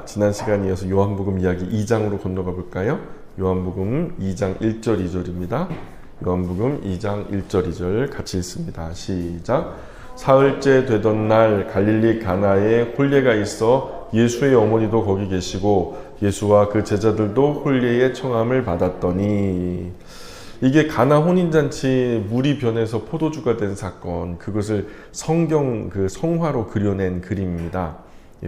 지난 시간에 이어서 요한복음 이야기 2장으로 건너가 볼까요? 요한복음 2장 1절 2절입니다. 요한복음 2장 1절 2절 같이 읽습니다. 시작. 사흘째 되던 날 갈릴리 가나에 혼례가 있어 예수의 어머니도 거기 계시고 예수와 그 제자들도 혼례의 청함을 받았더니, 이게 가나 혼인잔치 물이 변해서 포도주가 된 사건, 그것을 성경 성화로 그려낸 그림입니다.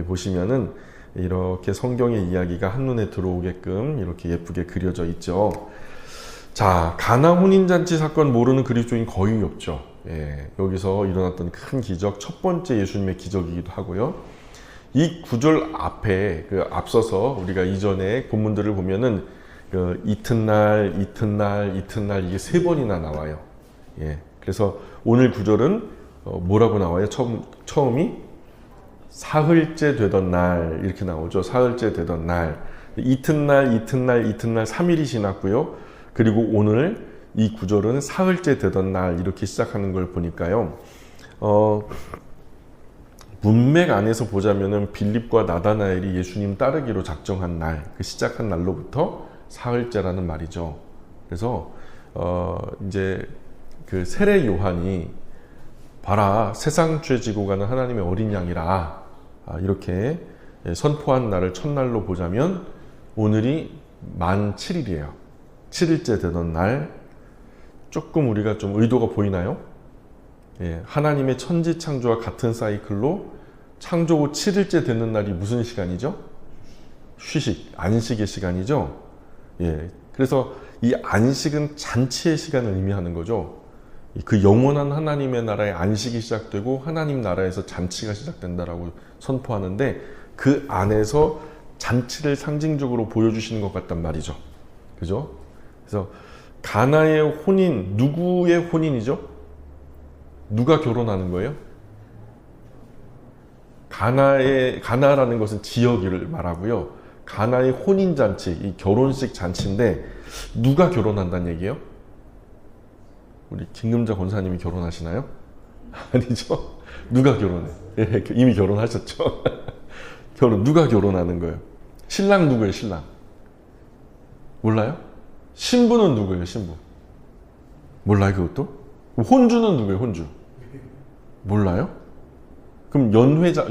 보시면은 이렇게 성경의 이야기가 한눈에 들어오게끔 이렇게 예쁘게 그려져 있죠. 자, 가나 혼인잔치 사건 모르는 그리스도인 거의 없죠. 여기서 일어났던 큰 기적, 첫 번째 예수님의 기적이기도 하고요. 이 구절 앞에 앞서서 우리가 이전에 본문들을 보면은 이튿날 이게 세 번이나 나와요. 그래서 오늘 구절은 뭐라고 나와요? 처음이 사흘째 되던 날 이렇게 나오죠. 사흘째 되던 날, 이튿날 3일이 지났고요. 그리고 오늘 이 구절은 사흘째 되던 날 이렇게 시작하는 걸 보니까요. 문맥 안에서 보자면은 빌립과 나다나엘이 예수님 따르기로 작정한 날, 그 시작한 날로부터 사흘째라는 말이죠. 그래서 이제 그 세례 요한이 봐라, 세상 죄 지고 가는 하나님의 어린 양이라 이렇게 선포한 날을 첫날로 보자면 오늘이 만 7일이에요. 7일째 되던 날. 조금 우리가 좀 의도가 보이나요? 하나님의 천지 창조와 같은 사이클로 창조 후 7일째 되는 날이 무슨 시간이죠? 휴식, 안식의 시간이죠. 그래서 이 안식은 잔치의 시간을 의미하는 거죠. 그 영원한 하나님의 나라의 안식이 시작되고 하나님 나라에서 잔치가 시작된다라고 선포하는데, 그 안에서 잔치를 상징적으로 보여주시는 것 같단 말이죠. 그죠? 그래서 가나의 혼인, 누구의 혼인이죠? 누가 결혼하는 거예요? 가나라는 것은 지역을 말하고요. 가나의 혼인잔치, 이 결혼식 잔치인데 누가 결혼한다는 얘기예요? 우리 김금자 권사님이 결혼하시나요? 아니죠? 누가 결혼해? 이미 결혼하셨죠? 누가 결혼하는 거예요? 신랑 누구예요? 신랑 몰라요? 신부는 누구예요? 신부 몰라요? 그것도? 혼주는 누구예요? 혼주 몰라요? 그럼 연회장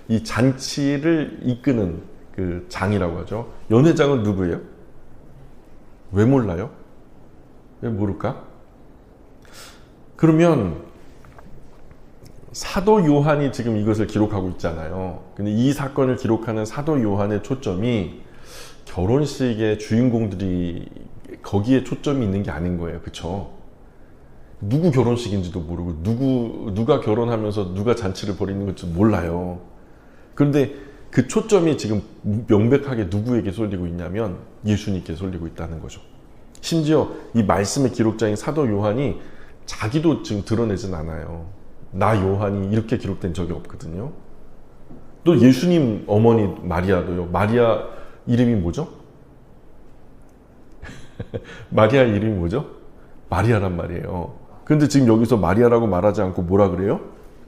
이 잔치를 이끄는 그 장이라고 하죠. 연회장은 누구예요? 왜 몰라요? 왜 모를까? 그러면 사도 요한이 지금 이것을 기록하고 있잖아요. 근데 이 사건을 기록하는 사도 요한의 초점이 결혼식의 주인공들이 거기에 초점이 있는 게 아닌 거예요. 그쵸? 누구 결혼식인지도 모르고 누가 결혼하면서 누가 잔치를 벌이는 건지 몰라요. 그런데 그 초점이 지금 명백하게 누구에게 쏠리고 있냐면 예수님께 쏠리고 있다는 거죠. 심지어 이 말씀의 기록자인 사도 요한이 자기도 지금 드러내진 않아요. 나 요한이 이렇게 기록된 적이 없거든요. 또 예수님 어머니 마리아도요. 마리아 이름이 뭐죠? 마리아 이름이 뭐죠? 마리아란 말이에요. 그런데 지금 여기서 마리아라고 말하지 않고 뭐라 그래요?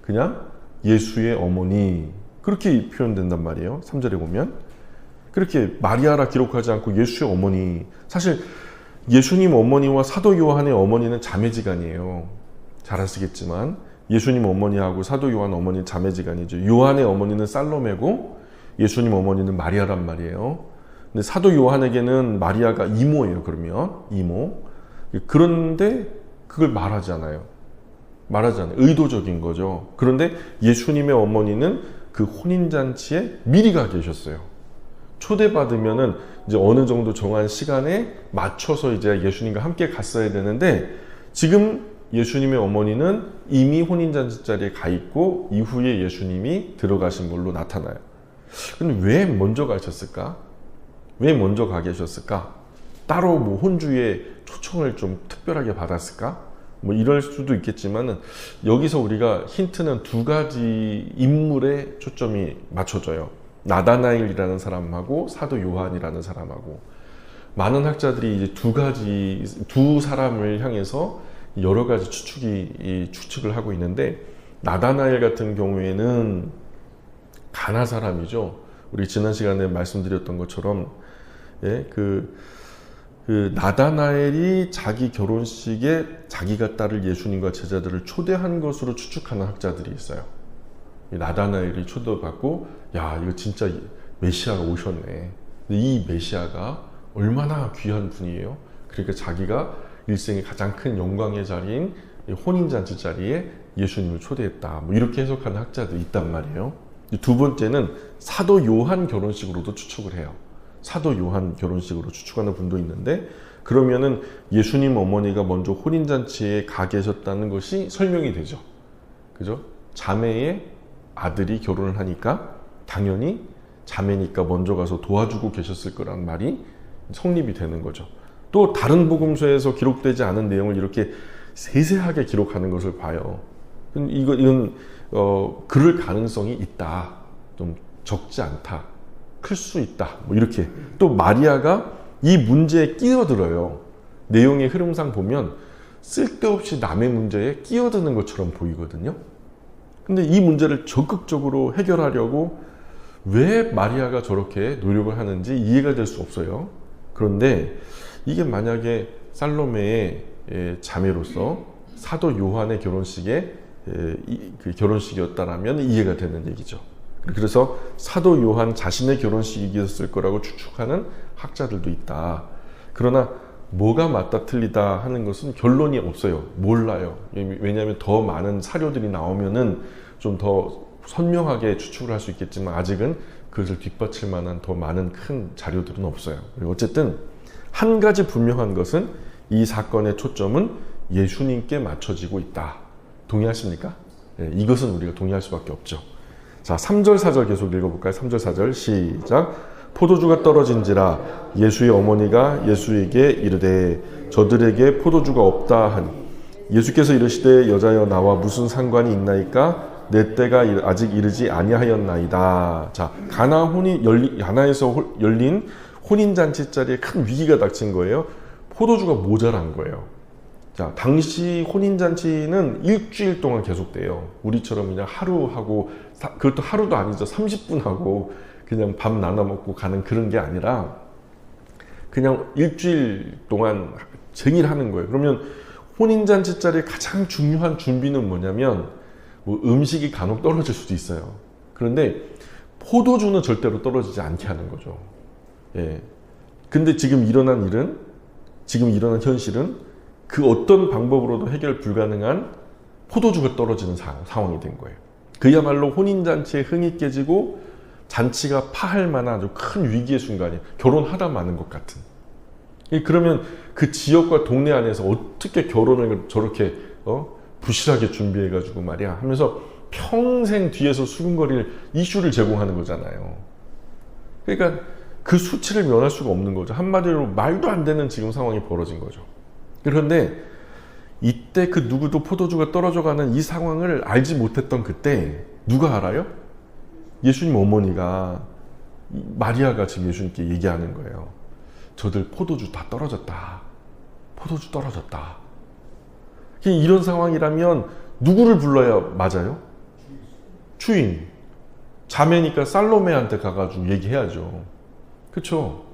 그냥 예수의 어머니, 그렇게 표현된단 말이에요. 3절에 보면 그렇게 마리아라 기록하지 않고 예수의 어머니. 사실 예수님 어머니와 사도 요한의 어머니는 자매지간이에요. 잘 아시겠지만 예수님 어머니하고 사도 요한 어머니는 자매지간이죠. 요한의 어머니는 살로메고 예수님 어머니는 마리아란 말이에요. 근데 사도 요한에게는 마리아가 이모예요. 그러면 이모. 그런데 그걸 말하지 않아요. 의도적인 거죠. 그런데 예수님의 어머니는 그 혼인잔치에 미리 가 계셨어요. 초대받으면은 이제 어느 정도 정한 시간에 맞춰서 이제 예수님과 함께 갔어야 되는데, 지금 예수님의 어머니는 이미 혼인잔치 자리에 가 있고 이후에 예수님이 들어가신 걸로 나타나요. 근데 왜 먼저 가셨을까? 왜 먼저 가 계셨을까? 따로 뭐 혼주의 초청을 좀 특별하게 받았을까? 뭐 이럴 수도 있겠지만은, 여기서 우리가 힌트는 두 가지 인물에 초점이 맞춰져요. 나다나엘이라는 사람하고 사도 요한이라는 사람하고. 많은 학자들이 이제 두 사람을 향해서 여러 가지 추측을 하고 있는데, 나다나엘 같은 경우에는 가나 사람이죠. 우리 지난 시간에 말씀드렸던 것처럼 그 나다나엘이 자기 결혼식에 자기가 따를 예수님과 제자들을 초대한 것으로 추측하는 학자들이 있어요. 나다나엘이 초대받고 야 이거 진짜 메시아가 오셨네. 근데 이 메시아가 얼마나 귀한 분이에요. 그러니까 자기가 일생의 가장 큰 영광의 자리인 혼인잔치 자리에 예수님을 초대했다. 뭐 이렇게 해석하는 학자들이 있단 말이에요. 두 번째는 사도 요한 결혼식으로도 추측을 해요. 사도 요한 결혼식으로 추측하는 분도 있는데 그러면은 예수님 어머니가 먼저 혼인잔치에 가 계셨다는 것이 설명이 되죠. 그죠? 자매의 아들이 결혼을 하니까 당연히 자매니까 먼저 가서 도와주고 계셨을 거란 말이 성립이 되는 거죠. 또 다른 복음서에서 기록되지 않은 내용을 이렇게 세세하게 기록하는 것을 봐요. 이건 그럴 가능성이 있다. 좀 적지 않다. 클 수 있다. 뭐 이렇게. 또 마리아가 이 문제에 끼어들어요. 내용의 흐름상 보면 쓸데없이 남의 문제에 끼어드는 것처럼 보이거든요. 근데 이 문제를 적극적으로 해결하려고 왜 마리아가 저렇게 노력을 하는지 이해가 될 수 없어요. 그런데 이게 만약에 살로메의 자매로서 사도 요한의 결혼식에 그 결혼식이었다라면 이해가 되는 얘기죠. 그래서 사도 요한 자신의 결혼식이었을 거라고 추측하는 학자들도 있다. 그러나 뭐가 맞다 틀리다 하는 것은 결론이 없어요. 몰라요. 왜냐하면 더 많은 사료들이 나오면은 좀 더 선명하게 추측을 할 수 있겠지만 아직은 그것을 뒷받칠 만한 더 많은 큰 자료들은 없어요. 어쨌든 한 가지 분명한 것은 이 사건의 초점은 예수님께 맞춰지고 있다. 동의하십니까? 네, 이것은 우리가 동의할 수밖에 없죠. 자, 3절 4절 계속 읽어볼까요? 3절 4절 시작. 포도주가 떨어진지라 예수의 어머니가 예수에게 이르되 저들에게 포도주가 없다 하니 예수께서 이르시되 여자여 나와 무슨 상관이 있나이까 내 때가 아직 이르지 아니하였나이다. 자, 가나에서 열린 혼인잔치 자리에 큰 위기가 닥친 거예요. 포도주가 모자란 거예요. 자, 당시 혼인잔치는 일주일 동안 계속돼요. 우리처럼 그냥 하루 하고, 그것도 하루도 아니죠. 30분 하고 그냥 밥 나눠 먹고 가는 그런 게 아니라 그냥 일주일 동안 쟁일 하는 거예요. 그러면 혼인잔치 자리의 가장 중요한 준비는 뭐냐면 뭐 음식이 간혹 떨어질 수도 있어요. 그런데 포도주는 절대로 떨어지지 않게 하는 거죠. 예. 근데 지금 일어난 현실은 그 어떤 방법으로도 해결 불가능한 포도주가 떨어지는 상황이 된 거예요. 그야말로 혼인잔치에 흥이 깨지고 잔치가 파할 만한 아주 큰 위기의 순간이 결혼하다 마는 것 같은. 그러면 그 지역과 동네 안에서 어떻게 결혼을 저렇게 부실하게 준비해가지고 말이야 하면서 평생 뒤에서 수근거릴 이슈를 제공하는 거잖아요. 그러니까 그 수치를 면할 수가 없는 거죠. 한마디로 말도 안 되는 지금 상황이 벌어진 거죠. 그런데 이때 그 누구도 포도주가 떨어져가는 이 상황을 알지 못했던 그때 누가 알아요? 예수님 어머니가, 마리아가 지금 예수님께 얘기하는 거예요. 저들 포도주 다 떨어졌다. 포도주 떨어졌다. 이런 상황이라면 누구를 불러야 맞아요? 주인. 자매니까 살로메한테 가가지고 얘기해야죠. 그쵸?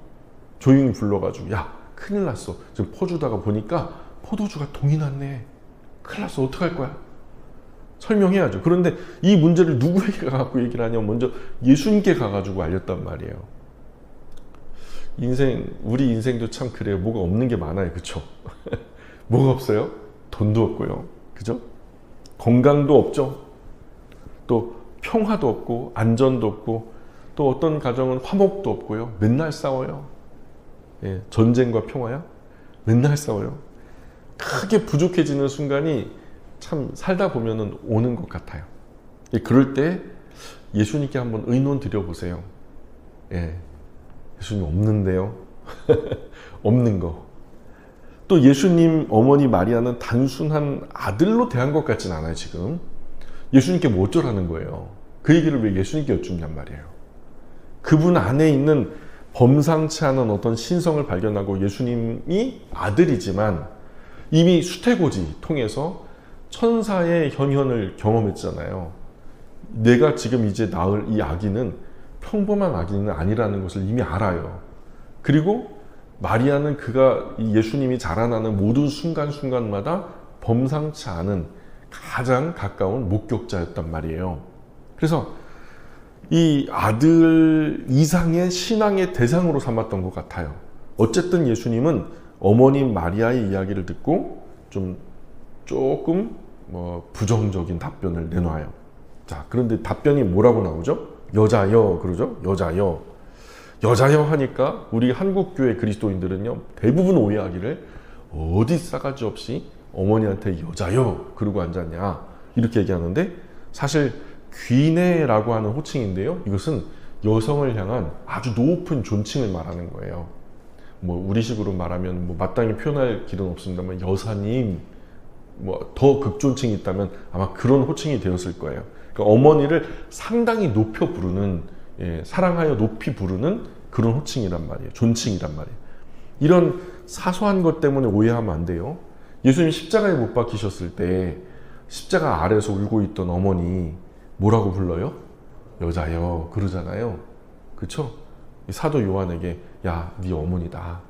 조용히 불러가지고 야 큰일 났어. 지금 퍼주다가 보니까 포도주가 동이 났네. 큰일 났어. 어떡할 거야? 설명해야죠. 그런데 이 문제를 누구에게 가갖고 얘기를 하냐면 먼저 예수님께 가가지고 알렸단 말이에요. 우리 인생도 참 그래요. 뭐가 없는 게 많아요. 그쵸? 뭐가 없어요? 돈도 없고요. 그죠? 건강도 없죠. 또 평화도 없고 안전도 없고 또 어떤 가정은 화목도 없고요. 맨날 싸워요. 예, 전쟁과 평화야? 맨날 싸워요. 크게 부족해지는 순간이 참 살다 보면은 오는 것 같아요. 예, 그럴 때 예수님께 한번 의논 드려보세요. 예, 예수님 없는데요. 없는 거. 또 예수님 어머니 마리아는 단순한 아들로 대한 것 같진 않아요. 지금 예수님께 뭐 어쩌라는 거예요. 그 얘기를 왜 예수님께 여쭙냔 말이에요. 그분 안에 있는 범상치 않은 어떤 신성을 발견하고 예수님이 아들이지만 이미 수태고지 통해서 천사의 현현을 경험했잖아요. 내가 지금 이제 낳을 이 아기는 평범한 아기는 아니라는 것을 이미 알아요. 그리고 마리아는 그가 예수님이 자라나는 모든 순간순간마다 범상치 않은 가장 가까운 목격자였단 말이에요. 그래서 이 아들 이상의 신앙의 대상으로 삼았던 것 같아요. 어쨌든 예수님은 어머님 마리아의 이야기를 듣고 조금 부정적인 답변을 내놔요. 자, 그런데 답변이 뭐라고 나오죠? 여자여, 그러죠? 여자여. 여자여 하니까 우리 한국교회 그리스도인들은요, 대부분 오해하기를 어디 싸가지 없이 어머니한테 여자여 그러고 앉았냐 이렇게 얘기하는데, 사실 귀내라고 하는 호칭인데요, 이것은 여성을 향한 아주 높은 존칭을 말하는 거예요. 우리식으로 말하면 마땅히 표현할 길은 없습니다만 여사님, 더 극존칭이 있다면 아마 그런 호칭이 되었을 거예요. 그러니까 어머니를 상당히 높여 부르는, 사랑하여 높이 부르는 그런 호칭이란 말이에요. 존칭이란 말이에요. 이런 사소한 것 때문에 오해하면 안 돼요. 예수님이 십자가에 못 박히셨을 때 십자가 아래에서 울고 있던 어머니 뭐라고 불러요? 여자여 그러잖아요. 그렇죠? 사도 요한에게 야, 네 어머니다.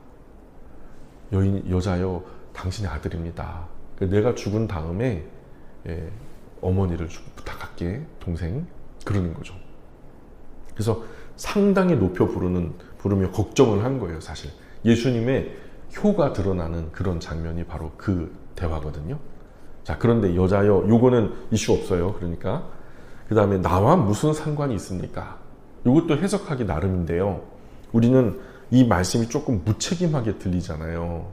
여자여, 당신의 아들입니다. 내가 죽은 다음에 어머니를 부탁할게, 동생. 그러는 거죠. 그래서 상당히 높여 부르며 걱정을 한 거예요, 사실. 예수님의 효가 드러나는 그런 장면이 바로 그 대화거든요. 자, 그런데 여자여, 요거는 이슈 없어요. 그러니까 그 다음에 나와 무슨 상관이 있습니까? 이것도 해석하기 나름인데요. 우리는 이 말씀이 조금 무책임하게 들리잖아요.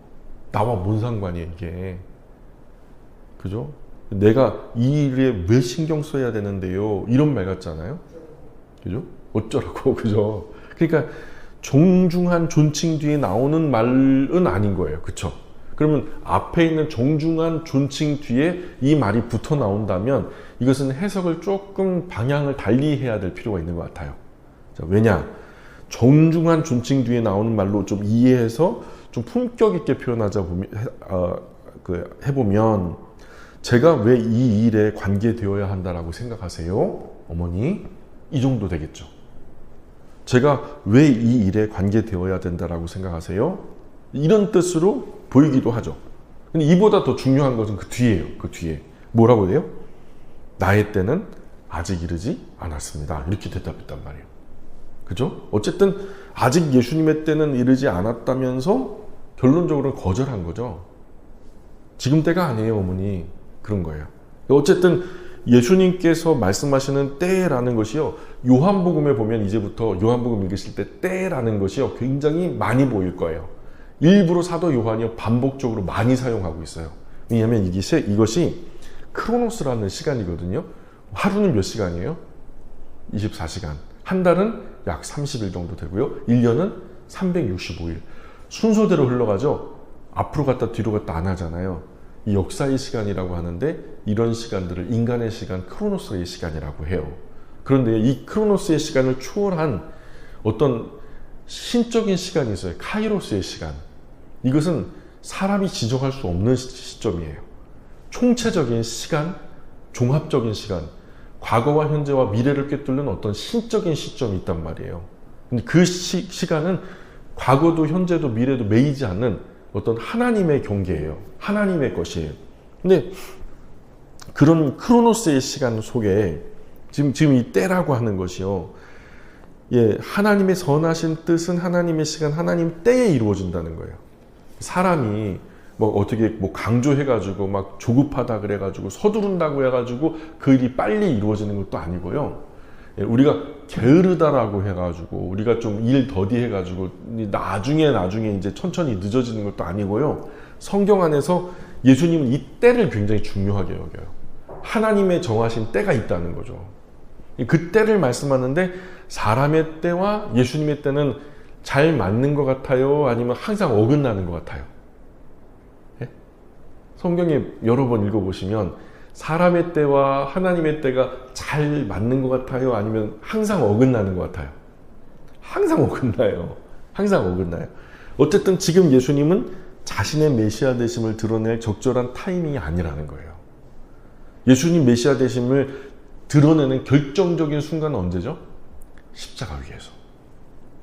나와 뭔 상관이에요, 이게. 그죠? 내가 이 일에 왜 신경 써야 되는데요? 이런 말 같잖아요. 그죠? 어쩌라고, 그죠? 그러니까 정중한 존칭 뒤에 나오는 말은 아닌 거예요. 그쵸? 그러면 앞에 있는 정중한 존칭 뒤에 이 말이 붙어 나온다면 이것은 해석을 조금 방향을 달리 해야 될 필요가 있는 것 같아요. 자, 왜냐? 정중한 존칭 뒤에 나오는 말로 좀 이해해서 좀 품격 있게 표현하자 해보면, 제가 왜 이 일에 관계되어야 한다라고 생각하세요? 어머니, 이 정도 되겠죠. 제가 왜 이 일에 관계되어야 된다라고 생각하세요? 이런 뜻으로 보이기도 하죠. 근데 이보다 더 중요한 것은 그 뒤에요. 그 뒤에 뭐라고 해요? 나의 때는 아직 이르지 않았습니다. 이렇게 대답했단 말이에요. 그죠? 어쨌든 아직 예수님의 때는 이르지 않았다면서 결론적으로 거절한 거죠. 지금 때가 아니에요, 어머니. 그런 거예요. 어쨌든 예수님께서 말씀하시는 때라는 것이요, 요한복음에 보면 이제부터 요한복음 읽으실 때 때라는 것이요 굉장히 많이 보일 거예요. 일부러 사도 요한이 반복적으로 많이 사용하고 있어요. 왜냐하면 이것이 크로노스라는 시간이거든요. 하루는 몇 시간이에요? 24시간. 한 달은 약 30일 정도 되고요. 1년은 365일. 순서대로 흘러가죠. 앞으로 갔다 뒤로 갔다 안 하잖아요. 이 역사의 시간이라고 하는데, 이런 시간들을 인간의 시간, 크로노스의 시간이라고 해요. 그런데 이 크로노스의 시간을 초월한 어떤 신적인 시간이 있어요. 카이로스의 시간. 이것은 사람이 지정할 수 없는 시점이에요. 총체적인 시간, 종합적인 시간, 과거와 현재와 미래를 꿰뚫는 어떤 신적인 시점이 있단 말이에요. 근데 그 시간은 과거도 현재도 미래도 매이지 않는 어떤 하나님의 경계예요. 하나님의 것이에요. 근데 그런 크로노스의 시간 속에 지금 이 때라고 하는 것이요, 하나님의 선하신 뜻은 하나님의 시간, 하나님 때에 이루어진다는 거예요. 사람이 어떻게 강조해가지고 막 조급하다 그래가지고 서두른다고 해가지고 그 일이 빨리 이루어지는 것도 아니고요. 우리가 게으르다라고 해가지고 우리가 좀 일 더디해가지고 나중에 이제 천천히 늦어지는 것도 아니고요. 성경 안에서 예수님은 이 때를 굉장히 중요하게 여겨요. 하나님의 정하신 때가 있다는 거죠. 그 때를 말씀하는데, 사람의 때와 예수님의 때는 잘 맞는 것 같아요? 아니면 항상 어긋나는 것 같아요? 성경에 여러 번 읽어보시면 사람의 때와 하나님의 때가 잘 맞는 것 같아요? 아니면 항상 어긋나는 것 같아요? 항상 어긋나요. 항상 어긋나요. 어쨌든 지금 예수님은 자신의 메시아 되심을 드러낼 적절한 타이밍이 아니라는 거예요. 예수님 메시아 되심을 드러내는 결정적인 순간은 언제죠? 십자가 위에서.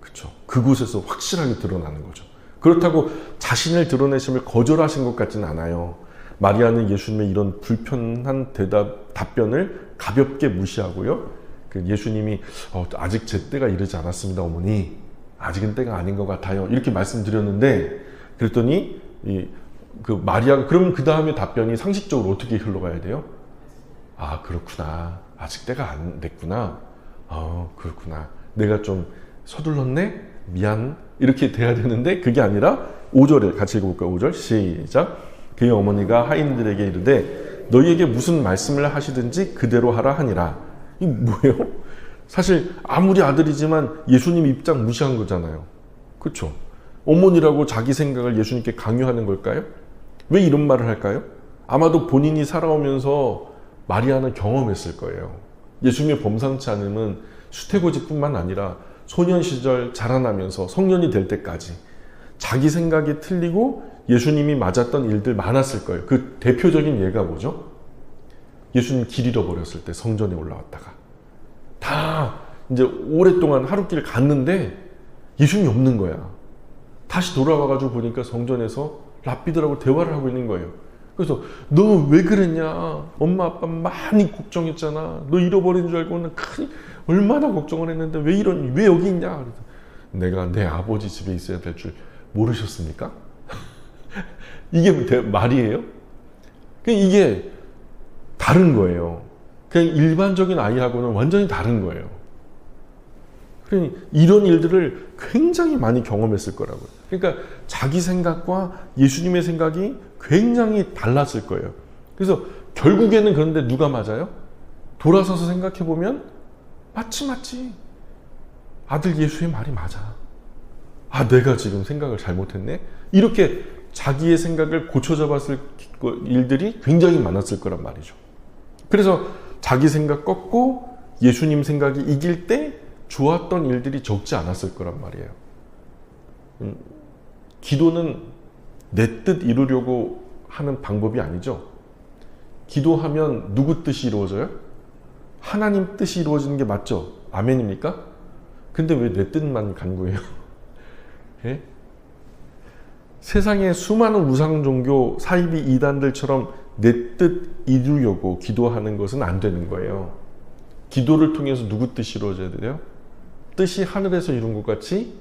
그렇죠. 그곳에서 확실하게 드러나는 거죠. 그렇다고 자신을 드러내심을 거절하신 것 같지는 않아요. 마리아는 예수님의 이런 불편한 답변을 가볍게 무시하고요. 예수님이 아직 제 때가 이르지 않았습니다, 어머니. 아직은 때가 아닌 것 같아요. 이렇게 말씀드렸는데, 그랬더니 마리아가 그럼 그 다음에 답변이 상식적으로 어떻게 흘러가야 돼요? 아, 그렇구나. 아직 때가 안 됐구나. 그렇구나. 내가 좀 서둘렀네? 미안. 이렇게 돼야 되는데 그게 아니라 5절에 같이 읽어볼까요? 5절 시작. 그의 어머니가 하인들에게 이르되 너희에게 무슨 말씀을 하시든지 그대로 하라 하니라. 이게 뭐예요? 사실 아무리 아들이지만 예수님 입장 무시한 거잖아요. 그렇죠? 어머니라고 자기 생각을 예수님께 강요하는 걸까요? 왜 이런 말을 할까요? 아마도 본인이 살아오면서 마리아는 경험했을 거예요. 예수님의 범상치 않음은 수태고지뿐만 아니라 소년 시절 자라나면서 성년이 될 때까지 자기 생각이 틀리고 예수님이 맞았던 일들 많았을 거예요. 그 대표적인 예가 뭐죠? 예수님 길 잃어버렸을 때 성전에 올라왔다가 다 이제 오랫동안 하루길 갔는데 예수님이 없는 거야. 다시 돌아와가지고 보니까 성전에서 랍비들하고 대화를 하고 있는 거예요. 그래서 너 왜 그랬냐? 엄마 아빠 많이 걱정했잖아. 너 잃어버린 줄 알고는 얼마나 걱정을 했는데 왜 여기 있냐? 그래서 내가 내 아버지 집에 있어야 될 줄 모르셨습니까? 이게 말이에요? 이게 다른 거예요. 그냥 일반적인 아이하고는 완전히 다른 거예요. 그러니 이런 일들을 굉장히 많이 경험했을 거라고요. 그러니까 자기 생각과 예수님의 생각이 굉장히 달랐을 거예요. 그래서 결국에는 그런데 누가 맞아요? 돌아서서 생각해보면 맞지. 아들 예수의 말이 맞아. 내가 지금 생각을 잘못했네? 이렇게 자기의 생각을 고쳐잡았을 일들이 굉장히 많았을 거란 말이죠. 그래서 자기 생각 꺾고 예수님 생각이 이길 때 좋았던 일들이 적지 않았을 거란 말이에요. 기도는 내 뜻 이루려고 하는 방법이 아니죠. 기도하면 누구 뜻이 이루어져요? 하나님 뜻이 이루어지는 게 맞죠? 아멘입니까? 근데 왜 내 뜻만 간구해요? 예? 세상에 수많은 우상종교 사이비 이단들처럼 내 뜻 이루려고 기도하는 것은 안 되는 거예요. 기도를 통해서 누구 뜻이 이루어져야 돼요? 뜻이 하늘에서 이룬 것 같이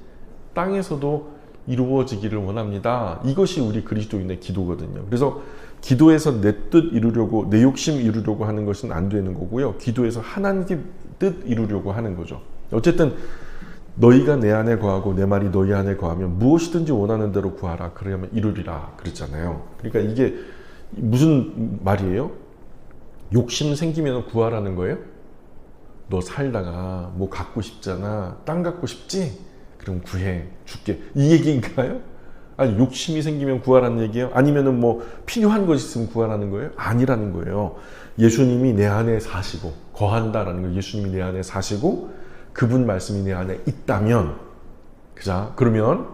땅에서도 이루어지기를 원합니다. 이것이 우리 그리스도인의 기도거든요. 그래서 기도에서 내 뜻 이루려고, 내 욕심 이루려고 하는 것은 안 되는 거고요. 기도에서 하나님 뜻 이루려고 하는 거죠. 어쨌든 너희가 내 안에 거하고 내 말이 너희 안에 거하면 무엇이든지 원하는 대로 구하라. 그러면 이루리라. 그랬잖아요. 그러니까 이게 무슨 말이에요? 욕심 생기면 구하라는 거예요? 너 살다가 뭐 갖고 싶잖아. 땅 갖고 싶지? 그럼 구해. 줄게. 이 얘기인가요? 아니, 욕심이 생기면 구하라는 얘기예요? 아니면은 뭐 필요한 것이 있으면 구하라는 거예요? 아니라는 거예요. 예수님이 내 안에 사시고 거한다라는 거예요. 예수님이 내 안에 사시고 그분 말씀이 내 안에 있다면, 그러면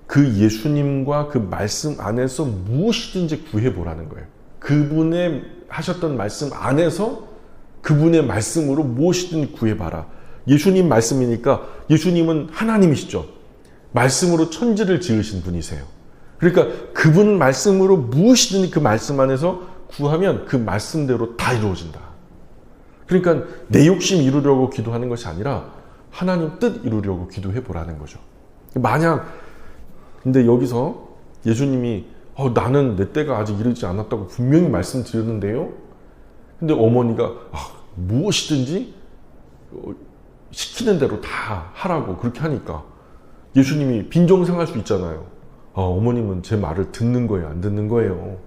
그 예수님과 그 말씀 안에서 무엇이든지 구해보라는 거예요. 그분의 하셨던 말씀 안에서 그분의 말씀으로 무엇이든 구해봐라. 예수님 말씀이니까 예수님은 하나님이시죠. 말씀으로 천지를 지으신 분이세요. 그러니까 그분 말씀으로 무엇이든 그 말씀 안에서 구하면 그 말씀대로 다 이루어진다. 그러니까 내 욕심 이루려고 기도하는 것이 아니라 하나님 뜻 이루려고 기도해 보라는 거죠. 근데 여기서 예수님이 나는 내 때가 아직 이르지 않았다고 분명히 말씀드렸는데요. 근데 어머니가 무엇이든지 시키는 대로 다 하라고 그렇게 하니까 예수님이 빈정상할 수 있잖아요. 어머님은 제 말을 듣는 거예요, 안 듣는 거예요?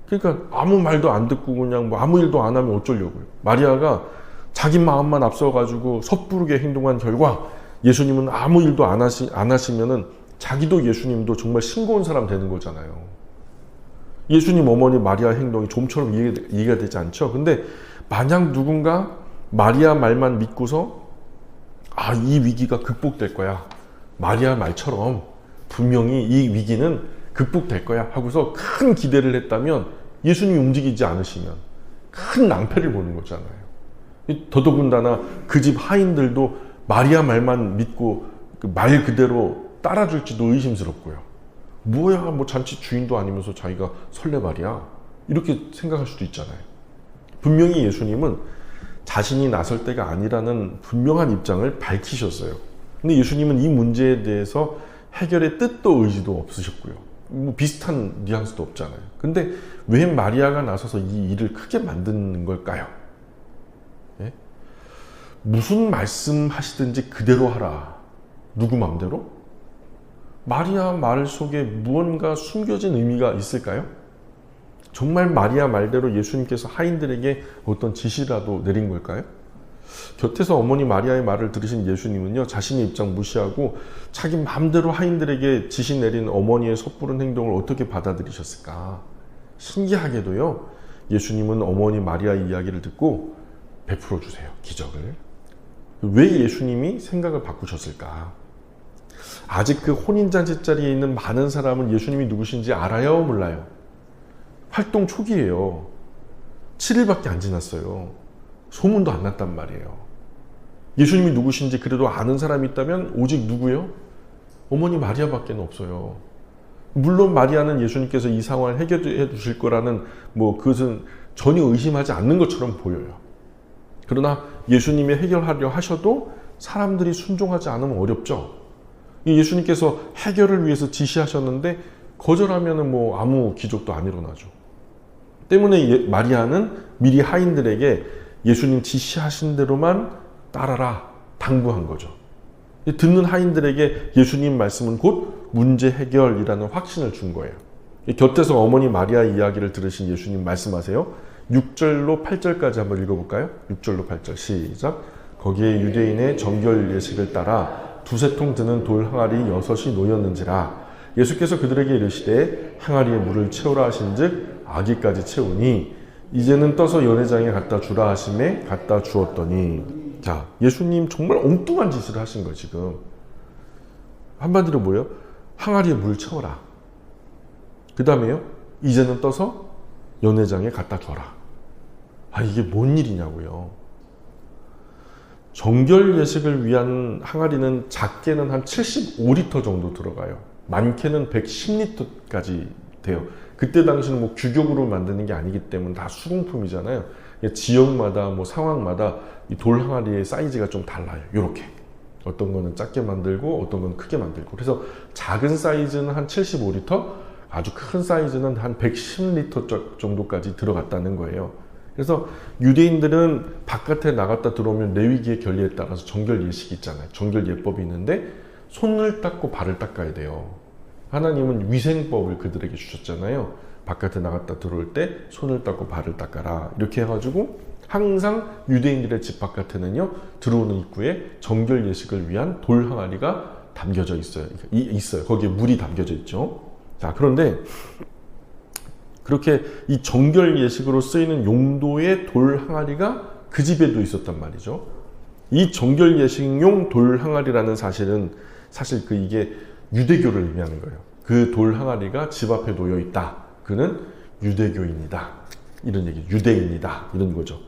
그러니까 아무 말도 안 듣고 그냥 아무 일도 안 하면 어쩌려고요. 마리아가 자기 마음만 앞서가지고 섣부르게 행동한 결과 예수님은 아무 일도 안 하시면은 자기도 예수님도 정말 싱거운 사람 되는 거잖아요. 예수님 어머니 마리아 행동이 좀처럼 이해가 되지 않죠? 근데 만약 누군가 마리아 말만 믿고서 이 위기가 극복될 거야. 마리아 말처럼 분명히 이 위기는 극복될 거야 하고서 큰 기대를 했다면 예수님이 움직이지 않으시면 큰 낭패를 보는 거잖아요. 더더군다나 그 집 하인들도 마리아 말만 믿고 그 말 그대로 따라줄지도 의심스럽고요. 뭐야, 뭐 잔치 주인도 아니면서 자기가 설레발이야, 이렇게 생각할 수도 있잖아요. 분명히 예수님은 자신이 나설 때가 아니라는 분명한 입장을 밝히셨어요. 근데 예수님은 이 문제에 대해서 해결의 뜻도 의지도 없으셨고요. 뭐 비슷한 뉘앙스도 없잖아요. 근데 왜 마리아가 나서서 이 일을 크게 만드는 걸까요? 예? 무슨 말씀하시든지 그대로 하라. 누구 마음대로? 마리아 말 속에 무언가 숨겨진 의미가 있을까요? 정말 마리아 말대로 예수님께서 하인들에게 어떤 지시라도 내린 걸까요? 곁에서 어머니 마리아의 말을 들으신 예수님은요, 자신의 입장 무시하고 자기 마음대로 하인들에게 지시 내린 어머니의 섣부른 행동을 어떻게 받아들이셨을까? 신기하게도요, 예수님은 어머니 마리아의 이야기를 듣고 베풀어 주세요, 기적을. 왜 예수님이 생각을 바꾸셨을까? 아직 그 혼인잔치 자리에 있는 많은 사람은 예수님이 누구신지 알아요, 몰라요? 활동 초기예요. 7일밖에 안 지났어요. 소문도 안 났단 말이에요. 예수님이 누구신지 그래도 아는 사람이 있다면 오직 누구요? 어머니 마리아밖에 없어요. 물론 마리아는 예수님께서 이 상황을 해결해 주실 거라는 그것은 전혀 의심하지 않는 것처럼 보여요. 그러나 예수님이 해결하려 하셔도 사람들이 순종하지 않으면 어렵죠. 예수님께서 해결을 위해서 지시하셨는데 거절하면 아무 기적도 안 일어나죠. 때문에 마리아는 미리 하인들에게 예수님 지시하신 대로만 따라라 당부한 거죠. 듣는 하인들에게 예수님 말씀은 곧 문제 해결이라는 확신을 준 거예요. 곁에서 어머니 마리아의 이야기를 들으신 예수님 말씀하세요. 6절로 8절까지 한번 읽어볼까요? 6절로 8절 시작. 거기에 유대인의 정결 예식을 따라 두세 통 드는 돌 항아리 6이 놓였는지라. 예수께서 그들에게 이르시되 항아리에 물을 채우라 하신즉 아기까지 채우니 이제는 떠서 연회장에 갖다 주라 하심에 갖다 주었더니. 자, 예수님 정말 엉뚱한 짓을 하신 거예요. 지금 한마디로 뭐예요? 항아리에 물 채워라. 그 다음에요, 이제는 떠서 연회장에 갖다 줘라. 이게 뭔 일이냐고요. 정결 예식을 위한 항아리는 작게는 한 75리터 정도 들어가요. 많게는 110리터까지 돼요. 그때 당시는 규격으로 만드는 게 아니기 때문에 다 수공품이잖아요. 지역마다 상황마다 이 돌 항아리의 사이즈가 좀 달라요. 이렇게 어떤 거는 작게 만들고 어떤 건 크게 만들고. 그래서 작은 사이즈는 한 75리터, 아주 큰 사이즈는 한 110리터 정도까지 들어갔다는 거예요. 그래서 유대인들은 바깥에 나갔다 들어오면 레위기의 결례에 따라서 정결 예식이 있잖아요. 정결 예법이 있는데 손을 닦고 발을 닦아야 돼요. 하나님은 위생법을 그들에게 주셨잖아요. 바깥에 나갔다 들어올 때 손을 닦고 발을 닦아라. 이렇게 해가지고 항상 유대인들의 집 바깥에는요, 들어오는 입구에 정결 예식을 위한 돌 항아리가 담겨져 있어요. 거기에 물이 담겨져 있죠. 자, 그런데 그렇게 이 정결 예식으로 쓰이는 용도의 돌 항아리가 그 집에도 있었단 말이죠. 이 정결 예식용 돌 항아리라는 사실은 사실 이게 유대교를 의미하는 거예요. 그 돌 항아리가 집 앞에 놓여 있다. 그는 유대교인이다. 이런 얘기, 유대인이다. 이런 거죠.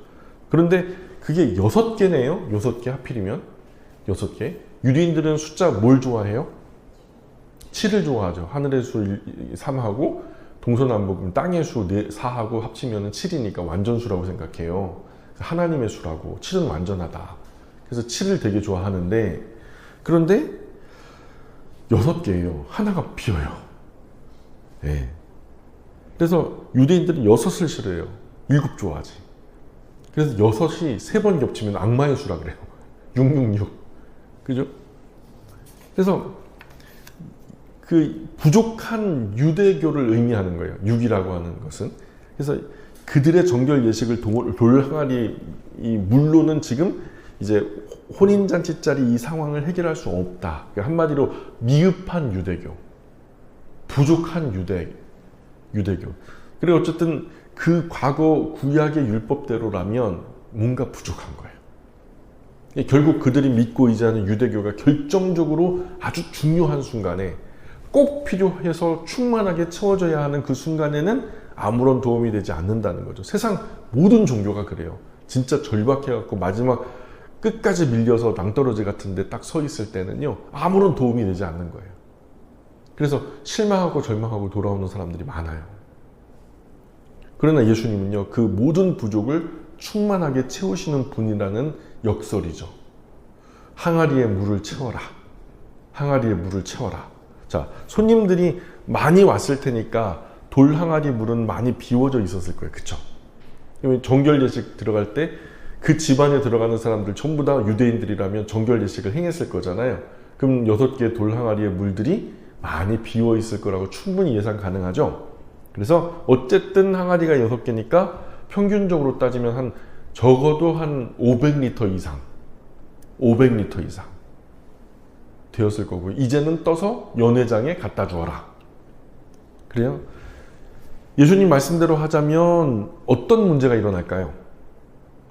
그런데 그게 6개네요. 6개 하필이면 6개. 유대인들은 숫자 뭘 좋아해요? 7을 좋아하죠. 하늘의 수 3하고 동서남북 땅의 수 4하고 합치면 7이니까 완전수라고 생각해요. 하나님의 수라고. 7은 완전하다. 그래서 7을 되게 좋아하는데, 그런데 6개예요. 하나가 비어요. 네. 그래서 유대인들은 6을 싫어해요. 7 좋아하지. 그래서 6이 3번 겹치면 악마의 수라 그래요. 666. 그죠? 그래서 그 부족한 유대교를 의미하는 거예요. 6이라고 하는 것은. 그래서 그들의 정결 예식을 돌 항아리 이 물로는 지금 이제 혼인잔치 자리 이 상황을 해결할 수 없다. 그러니까 한마디로 미흡한 유대교, 부족한 유대교. 그리고 어쨌든 그 과거 구약의 율법대로라면 뭔가 부족한 거예요. 결국 그들이 믿고 의지하는 유대교가 결정적으로 아주 중요한 순간에 꼭 필요해서 충만하게 채워져야 하는 그 순간에는 아무런 도움이 되지 않는다는 거죠. 세상 모든 종교가 그래요. 진짜 절박해갖고 마지막 끝까지 밀려서 낭떠러지 같은데 딱 서 있을 때는요, 아무런 도움이 되지 않는 거예요. 그래서 실망하고 절망하고 돌아오는 사람들이 많아요. 그러나 예수님은요, 그 모든 부족을 충만하게 채우시는 분이라는 역설이죠. 항아리에 물을 채워라. 항아리에 물을 채워라. 자, 손님들이 많이 왔을 테니까 돌 항아리 물은 많이 비워져 있었을 거예요. 그쵸? 정결 예식 들어갈 때 그 집안에 들어가는 사람들 전부 다 유대인들이라면 정결 예식을 행했을 거잖아요. 그럼 6개의 돌 항아리의 물들이 많이 비워 있을 거라고 충분히 예상 가능하죠. 그래서 어쨌든 항아리가 6개니까 평균적으로 따지면 적어도 한 500리터 이상 500리터 이상 되었을 거고, 이제는 떠서 연회장에 갖다 주어라. 그래요? 예수님 말씀대로 하자면 어떤 문제가 일어날까요?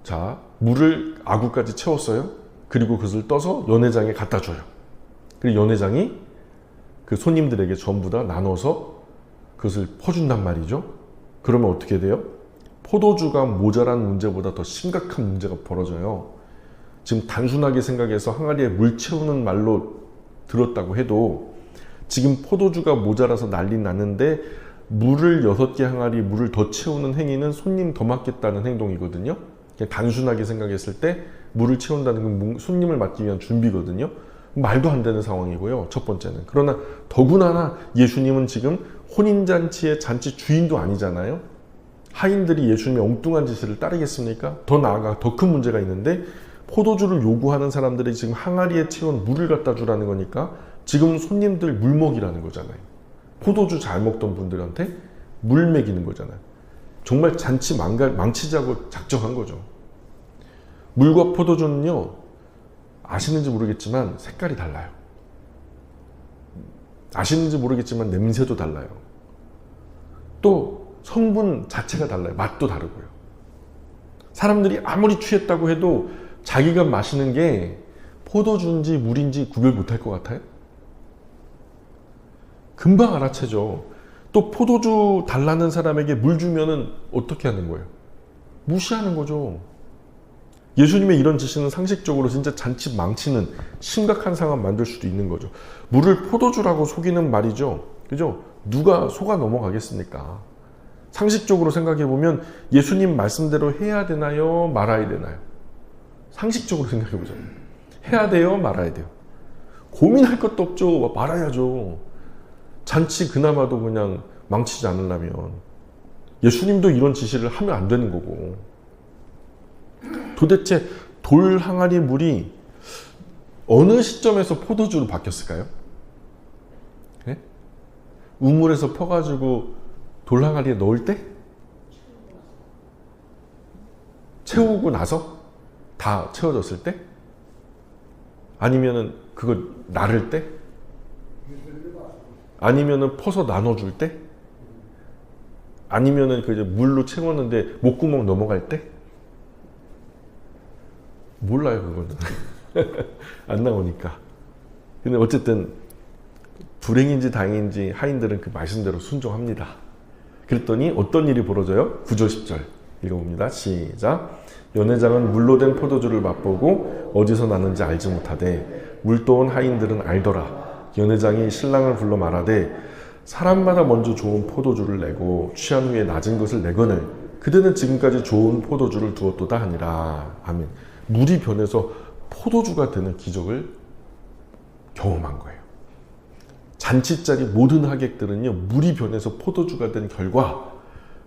자, 물을 아구까지 채웠어요. 그리고 그것을 떠서 연회장에 갖다 줘요. 그리고 연회장이 그 손님들에게 전부 다 나눠서 그것을 퍼준단 말이죠. 그러면 어떻게 돼요? 포도주가 모자란 문제보다 더 심각한 문제가 벌어져요. 지금 단순하게 생각해서 항아리에 물 채우는 말로 들었다고 해도 지금 포도주가 모자라서 난리 났는데 물을 6개 항아리 물을 더 채우는 행위는 손님 더 맞겠다는 행동이거든요. 그냥 단순하게 생각했을 때 물을 채운다는 건 손님을 맞기 위한 준비거든요. 말도 안 되는 상황이고요. 첫 번째는. 그러나 더구나 예수님은 지금 혼인잔치의 잔치 주인도 아니잖아요. 하인들이 예수님의 엉뚱한 지시를 따르겠습니까? 더 나아가 더 큰 문제가 있는데 포도주를 요구하는 사람들이 지금 항아리에 채운 물을 갖다 주라는 거니까 지금 손님들 물 먹이라는 거잖아요. 포도주 잘 먹던 분들한테 물 먹이는 거잖아요. 정말 잔치 망치자고 작정한 거죠. 물과 포도주는요, 아시는지 모르겠지만 색깔이 달라요. 아시는지 모르겠지만 냄새도 달라요. 또 성분 자체가 달라요. 맛도 다르고요. 사람들이 아무리 취했다고 해도 자기가 마시는 게 포도주인지 물인지 구별 못할 것 같아요? 금방 알아채죠. 또 포도주 달라는 사람에게 물 주면은 어떻게 하는 거예요? 무시하는 거죠. 예수님의 이런 지시는 상식적으로 진짜 잔치 망치는 심각한 상황 만들 수도 있는 거죠. 물을 포도주라고 속이는 말이죠. 그죠? 누가 속아 넘어가겠습니까? 상식적으로 생각해 보면 예수님 말씀대로 해야 되나요? 말아야 되나요? 상식적으로 생각해 보죠. 해야 돼요? 말아야 돼요? 고민할 것도 없죠. 말아야죠. 잔치 그나마도 그냥 망치지 않으려면 예수님도 이런 지시를 하면 안 되는 거고. 도대체 돌 항아리 물이 어느 시점에서 포도주로 바뀌었을까요? 네? 우물에서 퍼가지고 돌 항아리에 넣을 때? 채우고 나서? 다 채워졌을 때? 아니면은 그거 나를 때? 아니면은 퍼서 나눠줄 때? 아니면은 그 이제 물로 채웠는데 목구멍 넘어갈 때? 몰라요, 그거는. 안 나오니까. 근데 어쨌든 불행인지 다행인지 하인들은 그 말씀대로 순종합니다. 그랬더니 어떤 일이 벌어져요? 9절 10절 읽어봅니다. 시작. 연회장은 물로 된 포도주를 맛보고 어디서 났는지 알지 못하되 물도온 하인들은 알더라. 연회장이 신랑을 불러 말하되 사람마다 먼저 좋은 포도주를 내고 취한 후에 낮은 것을 내거늘 그대는 지금까지 좋은 포도주를 두었도다 하니라. 아멘. 물이 변해서 포도주가 되는 기적을 경험한 거예요. 잔치자리 모든 하객들은요, 물이 변해서 포도주가 된 결과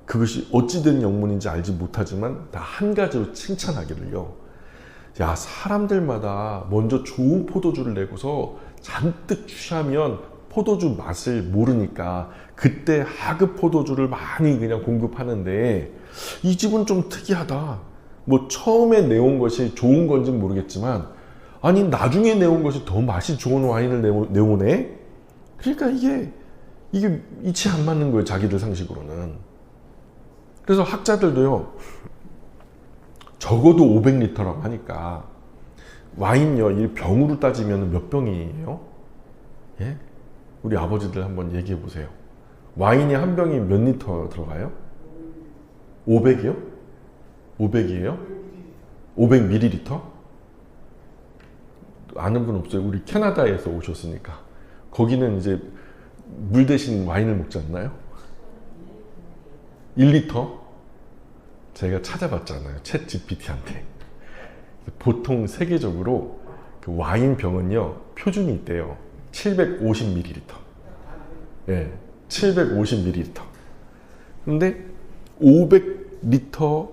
그것이 어찌된 영문인지 알지 못하지만 다 한 가지로 칭찬하기를요. 야, 사람들마다 먼저 좋은 포도주를 내고서 잔뜩 취하면 포도주 맛을 모르니까 그때 하급 포도주를 많이 그냥 공급하는데 이 집은 좀 특이하다. 뭐 처음에 내온 것이 좋은 건지 모르겠지만 아니 나중에 내온 것이 더 맛이 좋은 와인을 내오네. 그러니까 이게 이치 안 맞는 거예요, 자기들 상식으로는. 그래서 학자들도요, 적어도 500리터라고 하니까 와인요, 이 병으로 따지면 몇 병이에요? 예? 우리 아버지들 한번 얘기해 보세요. 와인이 한 병이 몇 리터 들어가요? 500이요? 500이에요? 500ml? 아는 분 없어요? 우리 캐나다에서 오셨으니까. 거기는 이제 물 대신 와인을 먹지 않나요? 1리터? 제가 찾아봤잖아요. 챗 GPT한테. 보통 세계적으로 그 와인 병은요, 표준이 있대요. 750ml. 예, 750ml. 근데 500리터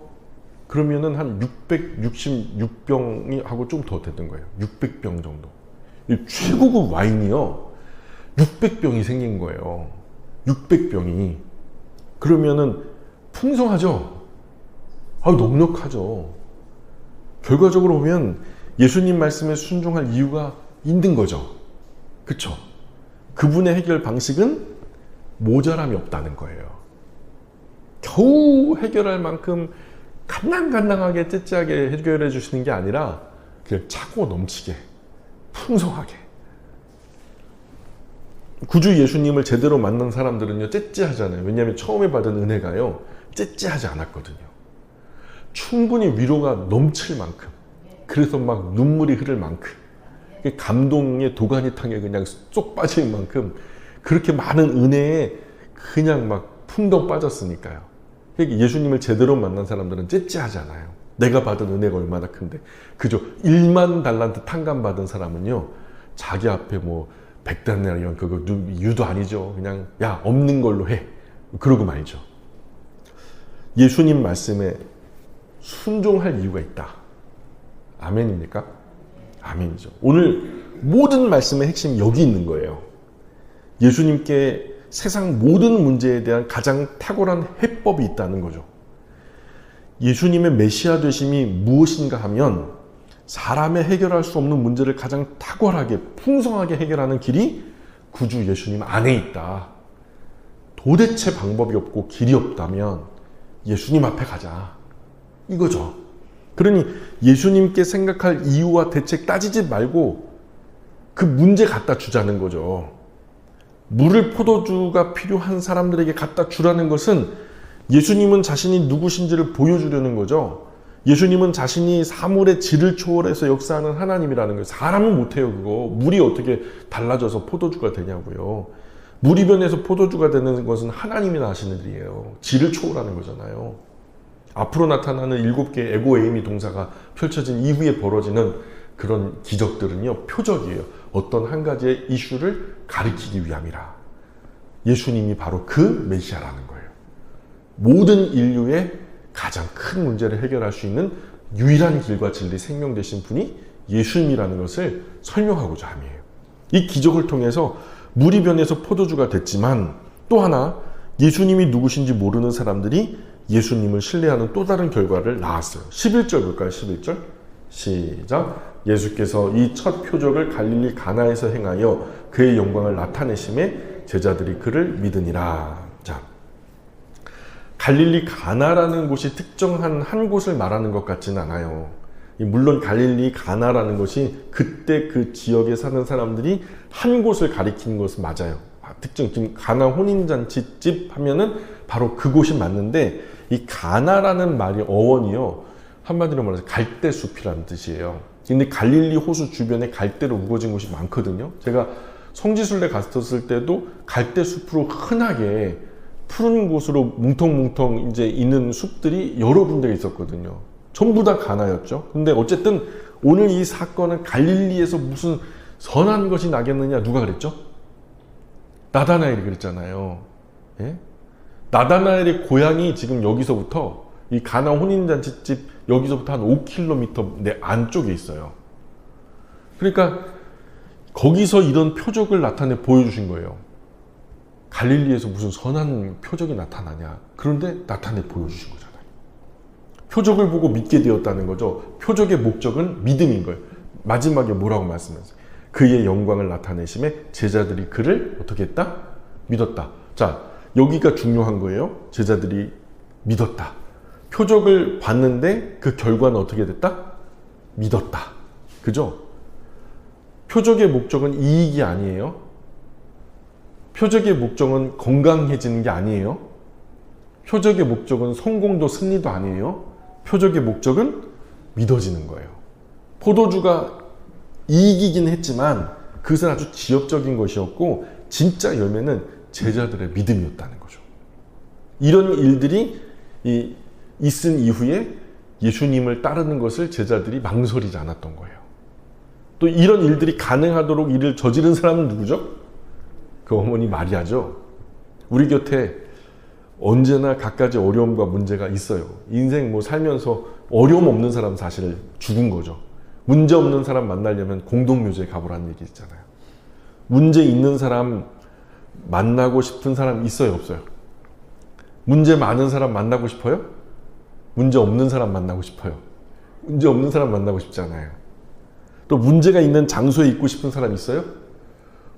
그러면은 한 666병이 하고 좀 더 됐던 거예요. 600병 정도. 이 최고급 와인이요. 600병이 생긴 거예요. 600병이. 그러면은 풍성하죠? 넉넉하죠. 결과적으로 보면 예수님 말씀에 순종할 이유가 있는 거죠. 그쵸? 그분의 해결 방식은 모자람이 없다는 거예요. 겨우 해결할 만큼 간당간당하게 째째하게 해결해 주시는 게 아니라 그냥 차고 넘치게 풍성하게. 구주 예수님을 제대로 만난 사람들은요 째째하잖아요. 왜냐하면 처음에 받은 은혜가요 째째하지 않았거든요. 충분히 위로가 넘칠 만큼, 그래서 막 눈물이 흐를 만큼, 감동의 도가니탕에 그냥 쏙 빠질 만큼 그렇게 많은 은혜에 그냥 막 풍덩 빠졌으니까요. 예수님을 제대로 만난 사람들은 째째하지 않아요. 내가 받은 은혜가 얼마나 큰데. 그죠? 1만 달란트 탕감 받은 사람은요 자기 앞에 뭐 100달러나 그거 유도 아니죠. 그냥 야 없는 걸로 해. 그러고 말죠. 예수님 말씀에 순종할 이유가 있다. 아멘입니까? 아멘이죠. 오늘 모든 말씀의 핵심이 여기 있는 거예요. 예수님께 세상 모든 문제에 대한 가장 탁월한 해법이 있다는 거죠. 예수님의 메시아 되심이 무엇인가 하면 사람의 해결할 수 없는 문제를 가장 탁월하게 풍성하게 해결하는 길이 구주 예수님 안에 있다. 도대체 방법이 없고 길이 없다면 예수님 앞에 가자. 이거죠. 그러니 예수님께 생각할 이유와 대책 따지지 말고 그 문제 갖다 주자는 거죠. 물을 포도주가 필요한 사람들에게 갖다 주라는 것은 예수님은 자신이 누구신지를 보여주려는 거죠. 예수님은 자신이 사물의 질을 초월해서 역사하는 하나님이라는 거예요. 사람은 못해요 그거. 물이 어떻게 달라져서 포도주가 되냐고요. 물이 변해서 포도주가 되는 것은 하나님이 하시는 일이에요. 질을 초월하는 거잖아요. 앞으로 나타나는 7개의 에고에이미 동사가 펼쳐진 이후에 벌어지는 그런 기적들은요 표적이에요. 어떤 한 가지의 이슈를 가리키기 위함이라. 예수님이 바로 그 메시아라는 거예요. 모든 인류의 가장 큰 문제를 해결할 수 있는 유일한 길과 진리 생명 되신 분이 예수님이라는 것을 설명하고자 함이에요. 이 기적을 통해서 물이 변해서 포도주가 됐지만 또 하나 예수님이 누구신지 모르는 사람들이 예수님을 신뢰하는 또 다른 결과를 낳았어요. 11절 볼까요? 11절 시작. 예수께서 이 첫 표적을 갈릴리 가나에서 행하여 그의 영광을 나타내심에 제자들이 그를 믿으니라. 자, 갈릴리 가나라는 곳이 특정한 한 곳을 말하는 것 같지는 않아요. 물론 갈릴리 가나라는 것이 그때 그 지역에 사는 사람들이 한 곳을 가리키는 것은 맞아요. 특정 지금 가나 혼인잔치집 하면은 바로 그곳이 맞는데 이 가나라는 말이 어원이요 한마디로 말해서 갈대숲이라는 뜻이에요. 근데 갈릴리 호수 주변에 갈대로 우거진 곳이 많거든요. 제가 성지순례 갔었을 때도 갈대숲으로 흔하게 푸른 곳으로 뭉텅뭉텅 이제 있는 숲들이 여러 군데 있었거든요. 전부 다 가나였죠. 근데 어쨌든 오늘 이 사건은 갈릴리에서 무슨 선한 것이 나겠느냐 누가 그랬죠? 나다나엘이 그랬잖아요. 예? 나다나엘의 고향이 지금 여기서부터 이 가나 혼인잔치집 여기서부터 한 5km 내 안쪽에 있어요. 그러니까 거기서 이런 표적을 나타내 보여주신 거예요. 갈릴리에서 무슨 선한 표적이 나타나냐. 그런데 나타내 보여주신 거잖아요. 표적을 보고 믿게 되었다는 거죠. 표적의 목적은 믿음인 거예요. 마지막에 뭐라고 말씀하세요? 그의 영광을 나타내심에 제자들이 그를 어떻게 했다? 믿었다. 자, 여기가 중요한 거예요. 제자들이 믿었다. 표적을 봤는데 그 결과는 어떻게 됐다? 믿었다. 그죠? 표적의 목적은 이익이 아니에요. 표적의 목적은 건강해지는 게 아니에요. 표적의 목적은 성공도 승리도 아니에요. 표적의 목적은 믿어지는 거예요. 포도주가 이기긴 했지만 그것은 아주 지엽적인 것이었고 진짜 열매는 제자들의 믿음이었다는 거죠. 이런 일들이 있은 이후에 예수님을 따르는 것을 제자들이 망설이지 않았던 거예요. 또 이런 일들이 가능하도록 일을 저지른 사람은 누구죠? 그 어머니 마리아죠. 우리 곁에 언제나 갖가지 어려움과 문제가 있어요. 인생 뭐 살면서 어려움 없는 사람 사실 죽은 거죠. 문제 없는 사람 만나려면 공동묘지에 가보라는 얘기 있잖아요. 문제 있는 사람 만나고 싶은 사람 있어요, 없어요? 문제 많은 사람 만나고 싶어요? 문제 없는 사람 만나고 싶어요? 문제 없는 사람 만나고 싶지 않아요. 또 문제가 있는 장소에 있고 싶은 사람 있어요?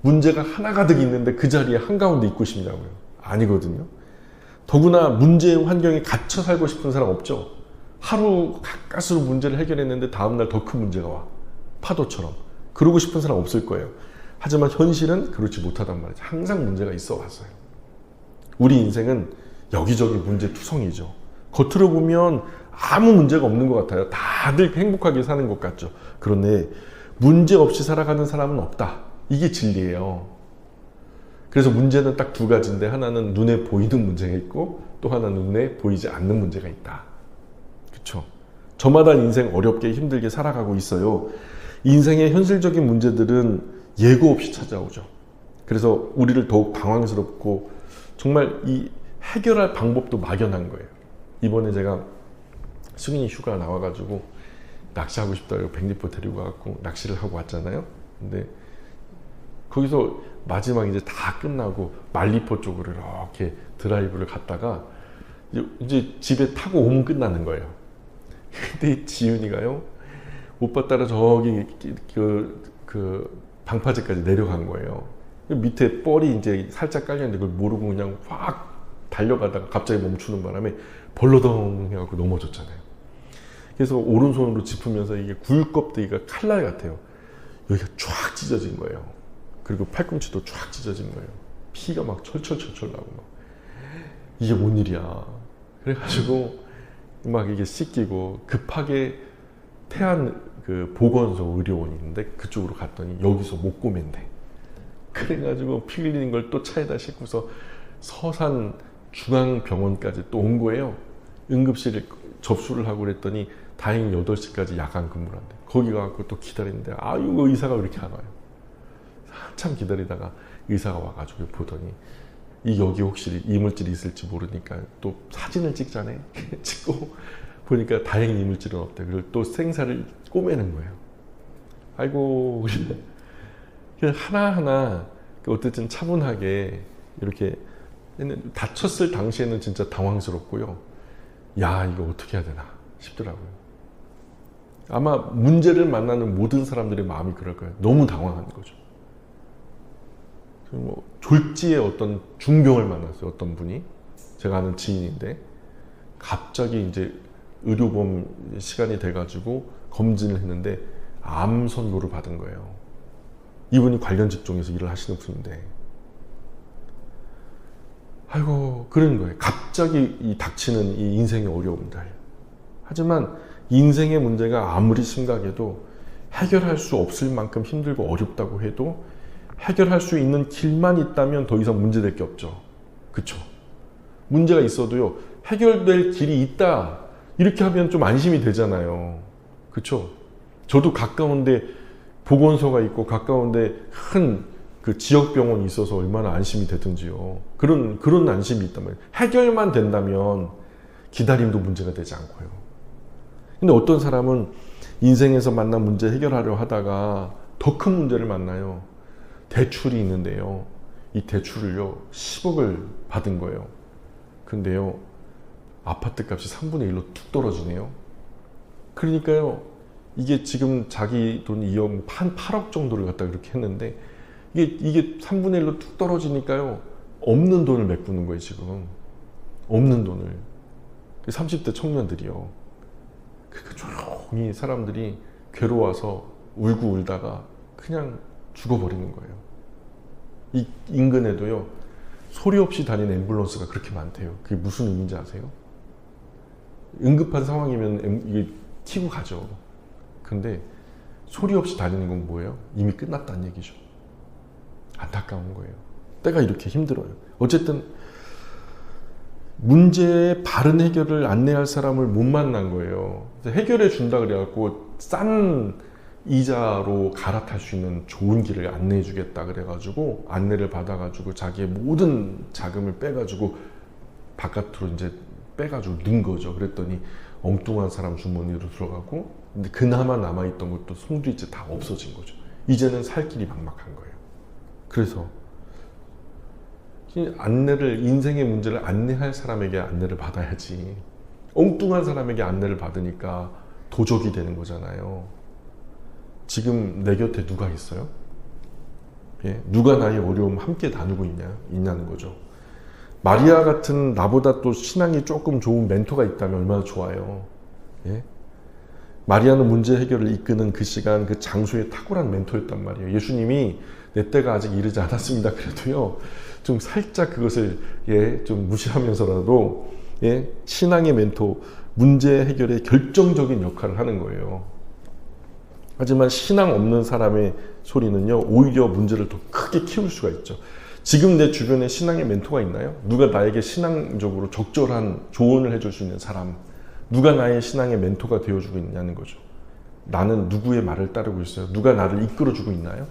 문제가 하나가득 있는데 그 자리에 한가운데 있고 싶냐고요? 아니거든요. 더구나 문제의 환경에 갇혀 살고 싶은 사람 없죠. 하루 가까스로 문제를 해결했는데 다음날 더 큰 문제가 와. 파도처럼. 그러고 싶은 사람 없을 거예요. 하지만 현실은 그렇지 못하단 말이죠. 항상 문제가 있어 왔어요. 우리 인생은 여기저기 문제투성이죠. 겉으로 보면 아무 문제가 없는 것 같아요. 다들 행복하게 사는 것 같죠. 그런데 문제 없이 살아가는 사람은 없다. 이게 진리예요. 그래서 문제는 딱 두 가지인데 하나는 눈에 보이는 문제가 있고 또 하나는 눈에 보이지 않는 문제가 있다. 그렇죠? 저마다 인생 어렵게 힘들게 살아가고 있어요. 인생의 현실적인 문제들은 예고 없이 찾아오죠. 그래서 우리를 더욱 당황스럽고 정말 이 해결할 방법도 막연한 거예요. 이번에 제가 승인이 휴가 나와가지고 낚시하고 싶다고 백리포 데리고 가고 낚시를 하고 왔잖아요. 근데 거기서 마지막 이제 다 끝나고 말리포 쪽으로 이렇게 드라이브를 갔다가 이제 집에 타고 오면 끝나는 거예요. 근데 지윤이가요, 오빠 따라 저기 그 방파제까지 내려간 거예요. 밑에 뻘이 이제 살짝 깔렸는데 그걸 모르고 그냥 확 달려가다가 갑자기 멈추는 바람에 벌러덩 해갖고 넘어졌잖아요. 그래서 오른손으로 짚으면서 이게 굴껍데기가 칼날 같아요. 여기가 쫙 찢어진 거예요. 그리고 팔꿈치도 쫙 찢어진 거예요. 피가 막 철철철철 나고 막. 이게 뭔 일이야. 그래가지고 막 이게 씻기고 급하게 태안 그 보건소 의료원이 있는데 그쪽으로 갔더니 여기서 못 꼬맨대. 그래가지고 피 흘리는 걸 또 차에다 싣고서 서산 중앙병원까지 또 온 거예요. 응급실에 접수를 하고 그랬더니 다행히 8시까지 야간 근무를 한대. 거기 가서 또 기다리는데 아유 의사가 왜 이렇게 안 와요. 한참 기다리다가 의사가 와가지고 보더니 여기 혹시 이물질이 있을지 모르니까 또 사진을 찍자네. 찍고 보니까 다행히 이물질은 없대. 그리고 또 생사를 꼬매는 거예요. 아이고 그냥 하나하나 어쨌든 차분하게 이렇게 다쳤을 당시에는 진짜 당황스럽고요. 야 이거 어떻게 해야 되나 싶더라고요. 아마 문제를 만나는 모든 사람들의 마음이 그럴 거예요. 너무 당황한 거죠. 뭐 졸지에 어떤 중병을 만났어요. 어떤 분이 제가 아는 지인인데 갑자기 이제 의료보험 시간이 돼가지고 검진을 했는데 암 선고를 받은 거예요. 이분이 관련 직종에서 일을 하시는 분인데 아이고 그런 거예요. 갑자기 닥치는 이 인생의 어려움들. 하지만 인생의 문제가 아무리 심각해도 해결할 수 없을 만큼 힘들고 어렵다고 해도 해결할 수 있는 길만 있다면 더 이상 문제될 게 없죠. 그쵸? 문제가 있어도요, 해결될 길이 있다. 이렇게 하면 좀 안심이 되잖아요. 그쵸? 저도 가까운데 보건소가 있고 가까운데 큰 그 지역병원이 있어서 얼마나 안심이 되든지요. 그런 안심이 있단 말이에요. 해결만 된다면 기다림도 문제가 되지 않고요. 근데 어떤 사람은 인생에서 만난 문제 해결하려 하다가 더 큰 문제를 만나요. 대출이 있는데요. 이 대출을요, 10억을 받은 거예요. 근데요, 아파트 값이 3분의 1로 뚝 떨어지네요. 그러니까요, 이게 지금 자기 돈 2억, 한 8억 정도를 갖다 그렇게 했는데, 이게 3분의 1로 뚝 떨어지니까요, 없는 돈을 메꾸는 거예요, 지금. 없는 돈을. 30대 청년들이요. 그러니까 조용히 사람들이 괴로워서 울고 울다가 그냥 죽어버리는 거예요. 이 인근에도요, 소리 없이 다니는 앰뷸런스가 그렇게 많대요. 그게 무슨 의미인지 아세요? 응급한 상황이면 이게 튀고 가죠. 근데 소리 없이 다니는 건 뭐예요? 이미 끝났다는 얘기죠. 안타까운 거예요. 때가 이렇게 힘들어요. 어쨌든 문제의 바른 해결을 안내할 사람을 못 만난 거예요. 해결해 준다 그래갖고 싼 이자로 갈아탈 수 있는 좋은 길을 안내해 주겠다 그래가지고 안내를 받아가지고 자기의 모든 자금을 빼가지고 바깥으로 이제 빼가지고 넣은 거죠. 그랬더니 엉뚱한 사람 주머니로 들어가고, 근데 그나마 남아있던 것도 송두리째 다 없어진 거죠. 이제는 살 길이 막막한 거예요. 그래서 안내를, 인생의 문제를 안내할 사람에게 안내를 받아야지, 엉뚱한 사람에게 안내를 받으니까 도적이 되는 거잖아요. 지금 내 곁에 누가 있어요? 예? 누가 나의 어려움 함께 나누고 있냐는 거죠. 마리아 같은 나보다 또 신앙이 조금 좋은 멘토가 있다면 얼마나 좋아요. 예? 마리아는 문제 해결을 이끄는 그 시간, 그 장소에 탁월한 멘토였단 말이에요. 예수님이 내 때가 아직 이르지 않았습니다. 그래도요, 좀 살짝 그것을 좀 무시하면서라도 신앙의 멘토, 문제 해결에 결정적인 역할을 하는 거예요. 하지만 신앙 없는 사람의 소리는요, 오히려 문제를 더 크게 키울 수가 있죠. 지금 내 주변에 신앙의 멘토가 있나요? 누가 나에게 신앙적으로 적절한 조언을 해줄 수 있는 사람, 누가 나의 신앙의 멘토가 되어주고 있냐는 거죠. 나는 누구의 말을 따르고 있어요? 누가 나를 이끌어주고 있나요?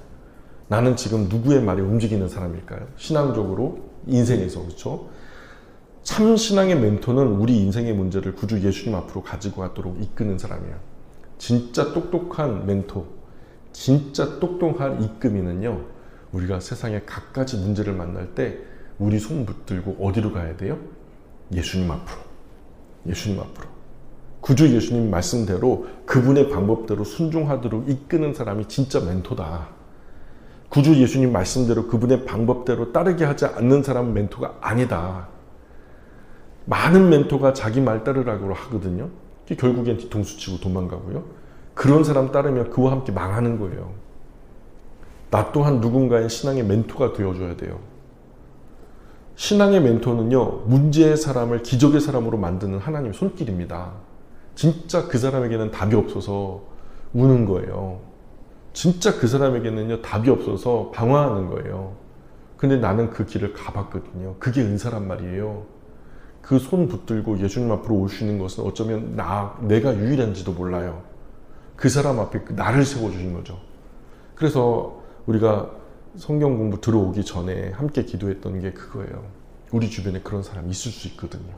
나는 지금 누구의 말에 움직이는 사람일까요? 신앙적으로, 인생에서. 그렇죠? 참 신앙의 멘토는 우리 인생의 문제를 구주 예수님 앞으로 가지고 가도록 이끄는 사람이에요. 진짜 똑똑한 멘토, 진짜 똑똑한 이끌미는요, 우리가 세상에 갖가지 문제를 만날 때 우리 손 붙들고 어디로 가야 돼요? 예수님 앞으로. 예수님 앞으로. 구주 예수님 말씀대로 그분의 방법대로 순종하도록 이끄는 사람이 진짜 멘토다. 구주 예수님 말씀대로 그분의 방법대로 따르게 하지 않는 사람은 멘토가 아니다. 많은 멘토가 자기 말 따르라고 하거든요. 결국엔 뒤통수 치고 도망가고요. 그런 사람 따르면 그와 함께 망하는 거예요. 나 또한 누군가의 신앙의 멘토가 되어줘야 돼요. 신앙의 멘토는요, 문제의 사람을 기적의 사람으로 만드는 하나님의 손길입니다. 진짜 그 사람에게는 답이 없어서 우는 거예요. 진짜 그 사람에게는요, 답이 없어서 방황하는 거예요. 근데 나는 그 길을 가봤거든요. 그게 은사란 말이에요. 그 손 붙들고 예수님 앞으로 올 수 있는 것은 어쩌면 내가 유일한지도 몰라요. 그 사람 앞에 나를 세워주신 거죠. 그래서 우리가 성경 공부 들어오기 전에 함께 기도했던 게 그거예요. 우리 주변에 그런 사람이 있을 수 있거든요.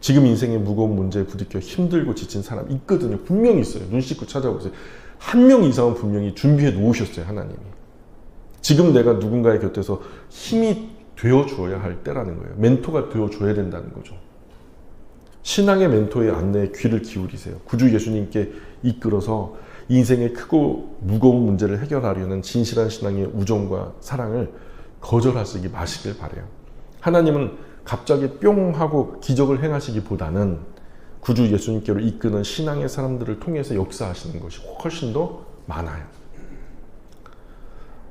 지금 인생의 무거운 문제에 부딪혀 힘들고 지친 사람 있거든요. 분명히 있어요. 눈 씻고 찾아보세요. 한 명 이상은 분명히 준비해 놓으셨어요. 하나님이. 지금 내가 누군가의 곁에서 힘이 되어줘야 할 때라는 거예요. 멘토가 되어줘야 된다는 거죠. 신앙의 멘토의 안내에 귀를 기울이세요. 구주 예수님께 이끌어서 인생의 크고 무거운 문제를 해결하려는 진실한 신앙의 우정과 사랑을 거절하시기 마시길 바라요. 하나님은 갑자기 뿅 하고 기적을 행하시기보다는 구주 예수님께로 이끄는 신앙의 사람들을 통해서 역사하시는 것이 훨씬 더 많아요.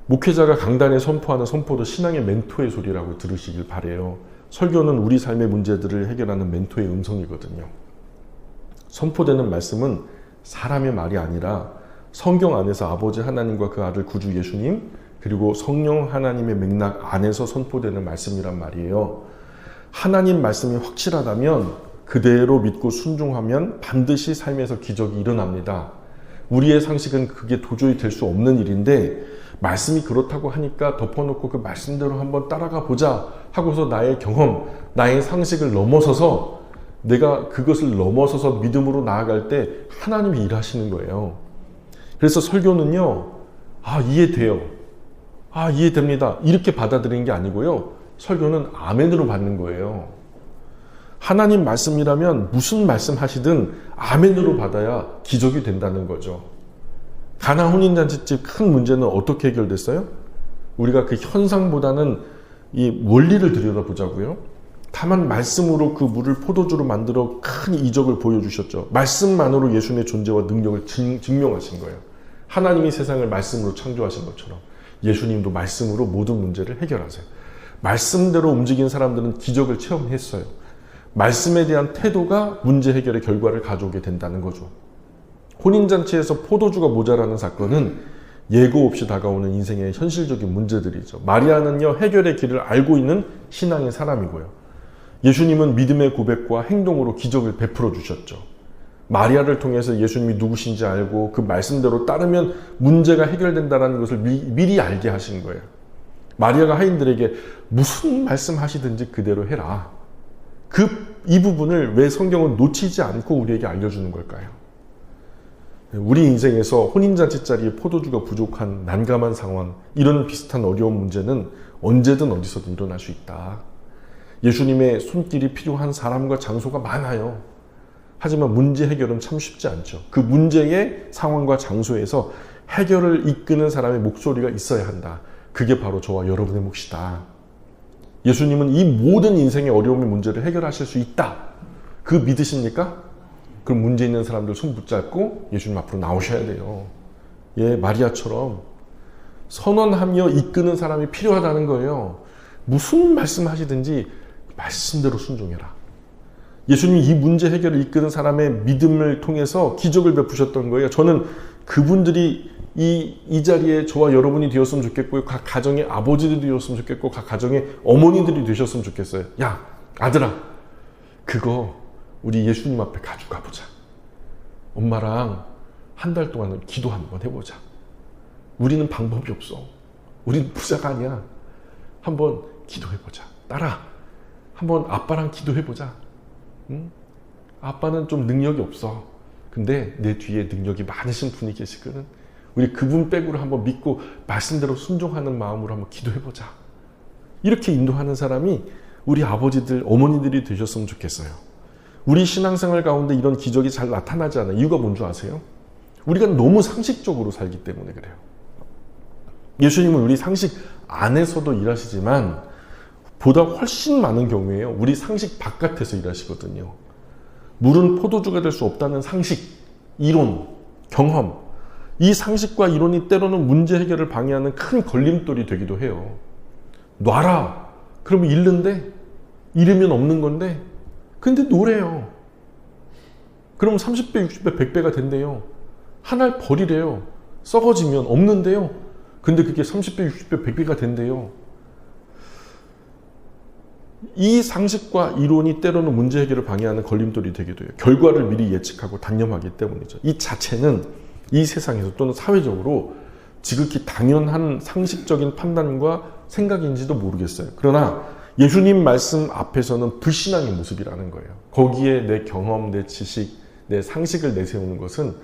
목회자가 강단에 선포하는 선포도 신앙의 멘토의 소리라고 들으시길 바라요. 설교는 우리 삶의 문제들을 해결하는 멘토의 음성이거든요. 선포되는 말씀은 사람의 말이 아니라 성경 안에서 아버지 하나님과 그 아들 구주 예수님, 그리고 성령 하나님의 맥락 안에서 선포되는 말씀이란 말이에요. 하나님 말씀이 확실하다면 그대로 믿고 순종하면 반드시 삶에서 기적이 일어납니다. 우리의 상식은 그게 도저히 될 수 없는 일인데, 말씀이 그렇다고 하니까 덮어놓고 그 말씀대로 한번 따라가 보자 하고서 나의 경험, 나의 상식을 넘어서서 내가 그것을 넘어서서 믿음으로 나아갈 때 하나님이 일하시는 거예요. 그래서 설교는요, 이해돼요. 이해됩니다. 이렇게 받아들이는 게 아니고요. 설교는 아멘으로 받는 거예요. 하나님 말씀이라면 무슨 말씀 하시든 아멘으로 받아야 기적이 된다는 거죠. 가나 혼인잔치집 큰 문제는 어떻게 해결됐어요? 우리가 그 현상보다는 이 원리를 들여다보자고요. 다만 말씀으로 그 물을 포도주로 만들어 큰 이적을 보여주셨죠. 말씀만으로 예수님의 존재와 능력을 증명하신 거예요. 하나님이 세상을 말씀으로 창조하신 것처럼 예수님도 말씀으로 모든 문제를 해결하세요. 말씀대로 움직인 사람들은 기적을 체험했어요. 말씀에 대한 태도가 문제 해결의 결과를 가져오게 된다는 거죠. 혼인잔치에서 포도주가 모자라는 사건은 예고 없이 다가오는 인생의 현실적인 문제들이죠. 마리아는요, 해결의 길을 알고 있는 신앙의 사람이고요. 예수님은 믿음의 고백과 행동으로 기적을 베풀어 주셨죠. 마리아를 통해서 예수님이 누구신지 알고 그 말씀대로 따르면 문제가 해결된다는 것을 미리 알게 하신 거예요. 마리아가 하인들에게 무슨 말씀하시든지 그대로 해라. 이 부분을 왜 성경은 놓치지 않고 우리에게 알려주는 걸까요? 우리 인생에서 혼인잔치 자리에 포도주가 부족한 난감한 상황, 이런 비슷한 어려운 문제는 언제든 어디서든 일어날 수 있다. 예수님의 손길이 필요한 사람과 장소가 많아요. 하지만 문제 해결은 참 쉽지 않죠. 그 문제의 상황과 장소에서 해결을 이끄는 사람의 목소리가 있어야 한다. 그게 바로 저와 여러분의 몫이다. 예수님은 이 모든 인생의 어려움의 문제를 해결하실 수 있다. 그 믿으십니까? 그럼 문제 있는 사람들 손 붙잡고 예수님 앞으로 나오셔야 돼요. 예, 마리아처럼 선언하며 이끄는 사람이 필요하다는 거예요. 무슨 말씀하시든지 말씀대로 순종해라. 예수님이 이 문제 해결을 이끄는 사람의 믿음을 통해서 기적을 베푸셨던 거예요. 저는 그분들이 이 자리에 저와 여러분이 되었으면 좋겠고요. 각 가정의 아버지들이 되었으면 좋겠고, 각 가정의 어머니들이 되셨으면 좋겠어요. 야, 아들아, 그거 우리 예수님 앞에 가지고 가보자. 엄마랑 한 달 동안은 기도 한번 해보자. 우리는 방법이 없어. 우린 부자가 아니야. 한번 기도해보자. 딸아, 한번 아빠랑 기도해보자. 응? 아빠는 좀 능력이 없어. 근데 내 뒤에 능력이 많으신 분이 계시거든. 우리 그분 빼고를 한번 믿고 말씀대로 순종하는 마음으로 한번 기도해보자. 이렇게 인도하는 사람이 우리 아버지들, 어머니들이 되셨으면 좋겠어요. 우리 신앙생활 가운데 이런 기적이 잘 나타나지 않아요. 이유가 뭔지 아세요? 우리가 너무 상식적으로 살기 때문에 그래요. 예수님은 우리 상식 안에서도 일하시지만 보다 훨씬 많은 경우에요, 우리 상식 바깥에서 일하시거든요. 물은 포도주가 될 수 없다는 상식, 이론, 경험, 이 상식과 이론이 때로는 문제 해결을 방해하는 큰 걸림돌이 되기도 해요. 놔라! 그러면 잃는데? 잃으면 없는 건데? 근데 노래요. 그럼 30배, 60배, 100배가 된대요. 하나를 버리래요. 썩어지면 없는데요. 근데 그게 30배, 60배, 100배가 된대요. 이 상식과 이론이 때로는 문제 해결을 방해하는 걸림돌이 되기도 해요. 결과를 미리 예측하고 단념하기 때문이죠. 이 자체는 이 세상에서 또는 사회적으로 지극히 당연한 상식적인 판단과 생각인지도 모르겠어요. 그러나 예수님 말씀 앞에서는 불신앙의 모습이라는 거예요. 거기에 내 경험, 내 지식, 내 상식을 내세우는 것은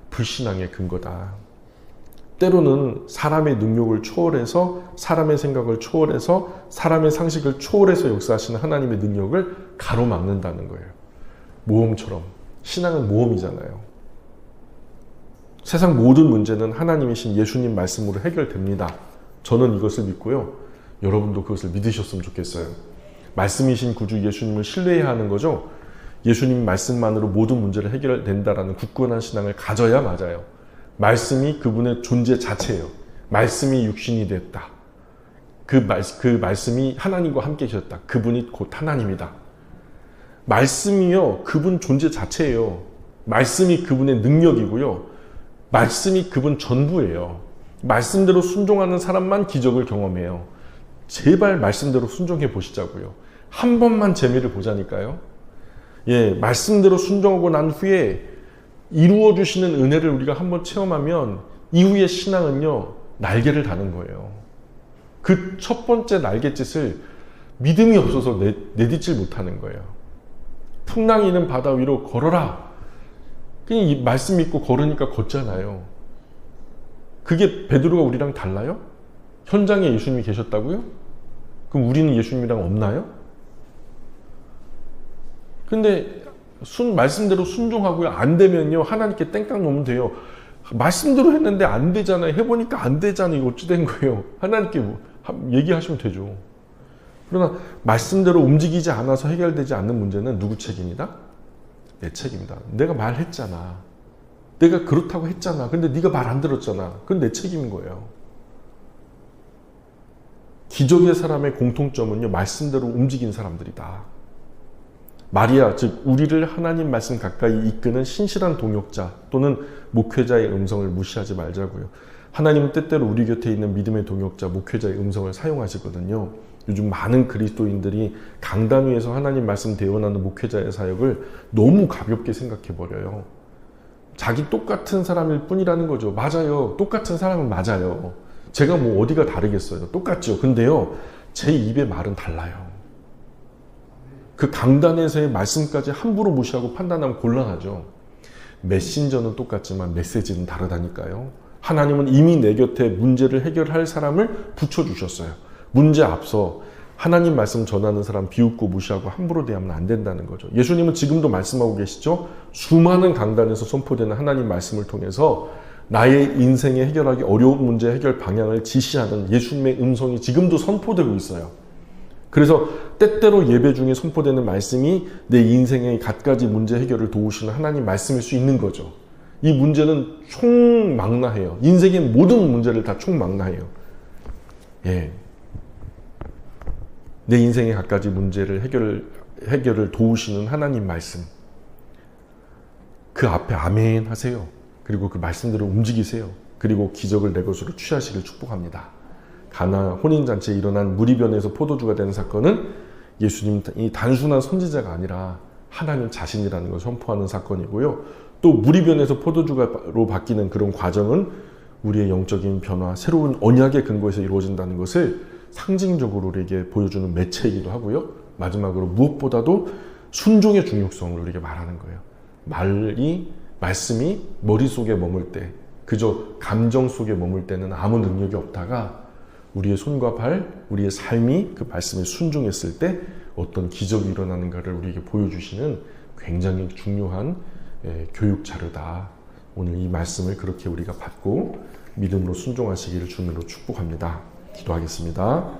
불신앙의 근거다. 때로는 사람의 능력을 초월해서, 사람의 생각을 초월해서, 사람의 상식을 초월해서 역사하시는 하나님의 능력을 가로막는다는 거예요. 모험처럼. 신앙은 모험이잖아요. 세상 모든 문제는 하나님이신 예수님 말씀으로 해결됩니다. 저는 이것을 믿고요. 여러분도 그것을 믿으셨으면 좋겠어요. 말씀이신 구주 예수님을 신뢰해야 하는 거죠. 예수님 말씀만으로 모든 문제를 해결된다라는 굳건한 신앙을 가져야 맞아요. 말씀이 그분의 존재 자체예요. 말씀이 육신이 됐다. 그 말씀이 하나님과 함께 계셨다. 그분이 곧 하나님이다. 말씀이요, 그분 존재 자체예요. 말씀이 그분의 능력이고요. 말씀이 그분 전부예요. 말씀대로 순종하는 사람만 기적을 경험해요. 제발 말씀대로 순종해 보시자고요. 한 번만 재미를 보자니까요. 예, 말씀대로 순종하고 난 후에 이루어 주시는 은혜를 우리가 한번 체험하면 이후의 신앙은요, 날개를 다는 거예요. 그 첫 번째 날갯짓을 믿음이 없어서 내딛질 못하는 거예요. 풍랑이 있는 바다 위로 걸어라. 그냥 이 말씀 믿고 걸으니까 걷잖아요. 그게 베드로가 우리랑 달라요? 현장에 예수님이 계셨다고요? 그럼 우리는 예수님이랑 없나요? 근데 말씀대로 순종하고요. 안 되면요, 하나님께 땡깡 놓으면 돼요. 말씀대로 했는데 안 되잖아요. 해보니까 안 되잖아요. 이거 어찌 된 거예요? 하나님께 얘기하시면 되죠. 그러나 말씀대로 움직이지 않아서 해결되지 않는 문제는 누구 책임이다? 내 책임이다. 내가 말했잖아. 내가 그렇다고 했잖아. 근데 네가 말 안 들었잖아. 그건 내 책임인 거예요. 기적의 사람의 공통점은요, 말씀대로 움직인 사람들이다. 마리아, 즉 우리를 하나님 말씀 가까이 이끄는 신실한 동역자 또는 목회자의 음성을 무시하지 말자고요. 하나님은 때때로 우리 곁에 있는 믿음의 동역자, 목회자의 음성을 사용하시거든요. 요즘 많은 그리스도인들이 강단 위에서 하나님 말씀 대언하는 목회자의 사역을 너무 가볍게 생각해버려요. 자기 똑같은 사람일 뿐이라는 거죠. 맞아요. 똑같은 사람은 맞아요. 제가 뭐 어디가 다르겠어요. 똑같죠. 근데요, 제 입의 말은 달라요. 그 강단에서의 말씀까지 함부로 무시하고 판단하면 곤란하죠. 메신저는 똑같지만 메시지는 다르다니까요. 하나님은 이미 내 곁에 문제를 해결할 사람을 붙여주셨어요. 문제 앞서 하나님 말씀 전하는 사람 비웃고 무시하고 함부로 대하면 안 된다는 거죠. 예수님은 지금도 말씀하고 계시죠. 수많은 강단에서 선포되는 하나님 말씀을 통해서 나의 인생에 해결하기 어려운 문제 해결 방향을 지시하는 예수님의 음성이 지금도 선포되고 있어요. 그래서 때때로 예배 중에 선포되는 말씀이 내 인생의 갖가지 문제 해결을 도우시는 하나님 말씀일 수 있는 거죠. 이 문제는 총망라해요. 인생의 모든 문제를 다 총망라해요. 예. 내 인생의 갖가지 문제를 해결을 도우시는 하나님 말씀. 그 앞에 아멘 하세요. 그리고 그 말씀대로 움직이세요. 그리고 기적을 내 것으로 취하시길 축복합니다. 가나 혼인잔치에 일어난 무리변에서 포도주가 되는 사건은 예수님이 단순한 선지자가 아니라 하나님 자신이라는 것을 선포하는 사건이고요. 또 무리변에서 포도주로 바뀌는 그런 과정은 우리의 영적인 변화, 새로운 언약의 근거에서 이루어진다는 것을 상징적으로 우리에게 보여주는 매체이기도 하고요. 마지막으로 무엇보다도 순종의 중요성을 우리에게 말하는 거예요. 말씀이 머릿속에 머물 때, 그저 감정 속에 머물 때는 아무 능력이 없다가 우리의 손과 발, 우리의 삶이 그 말씀에 순종했을 때 어떤 기적이 일어나는가를 우리에게 보여주시는 굉장히 중요한 교육 자료다. 오늘 이 말씀을 그렇게 우리가 받고 믿음으로 순종하시기를 주님으로 축복합니다. 기도하겠습니다.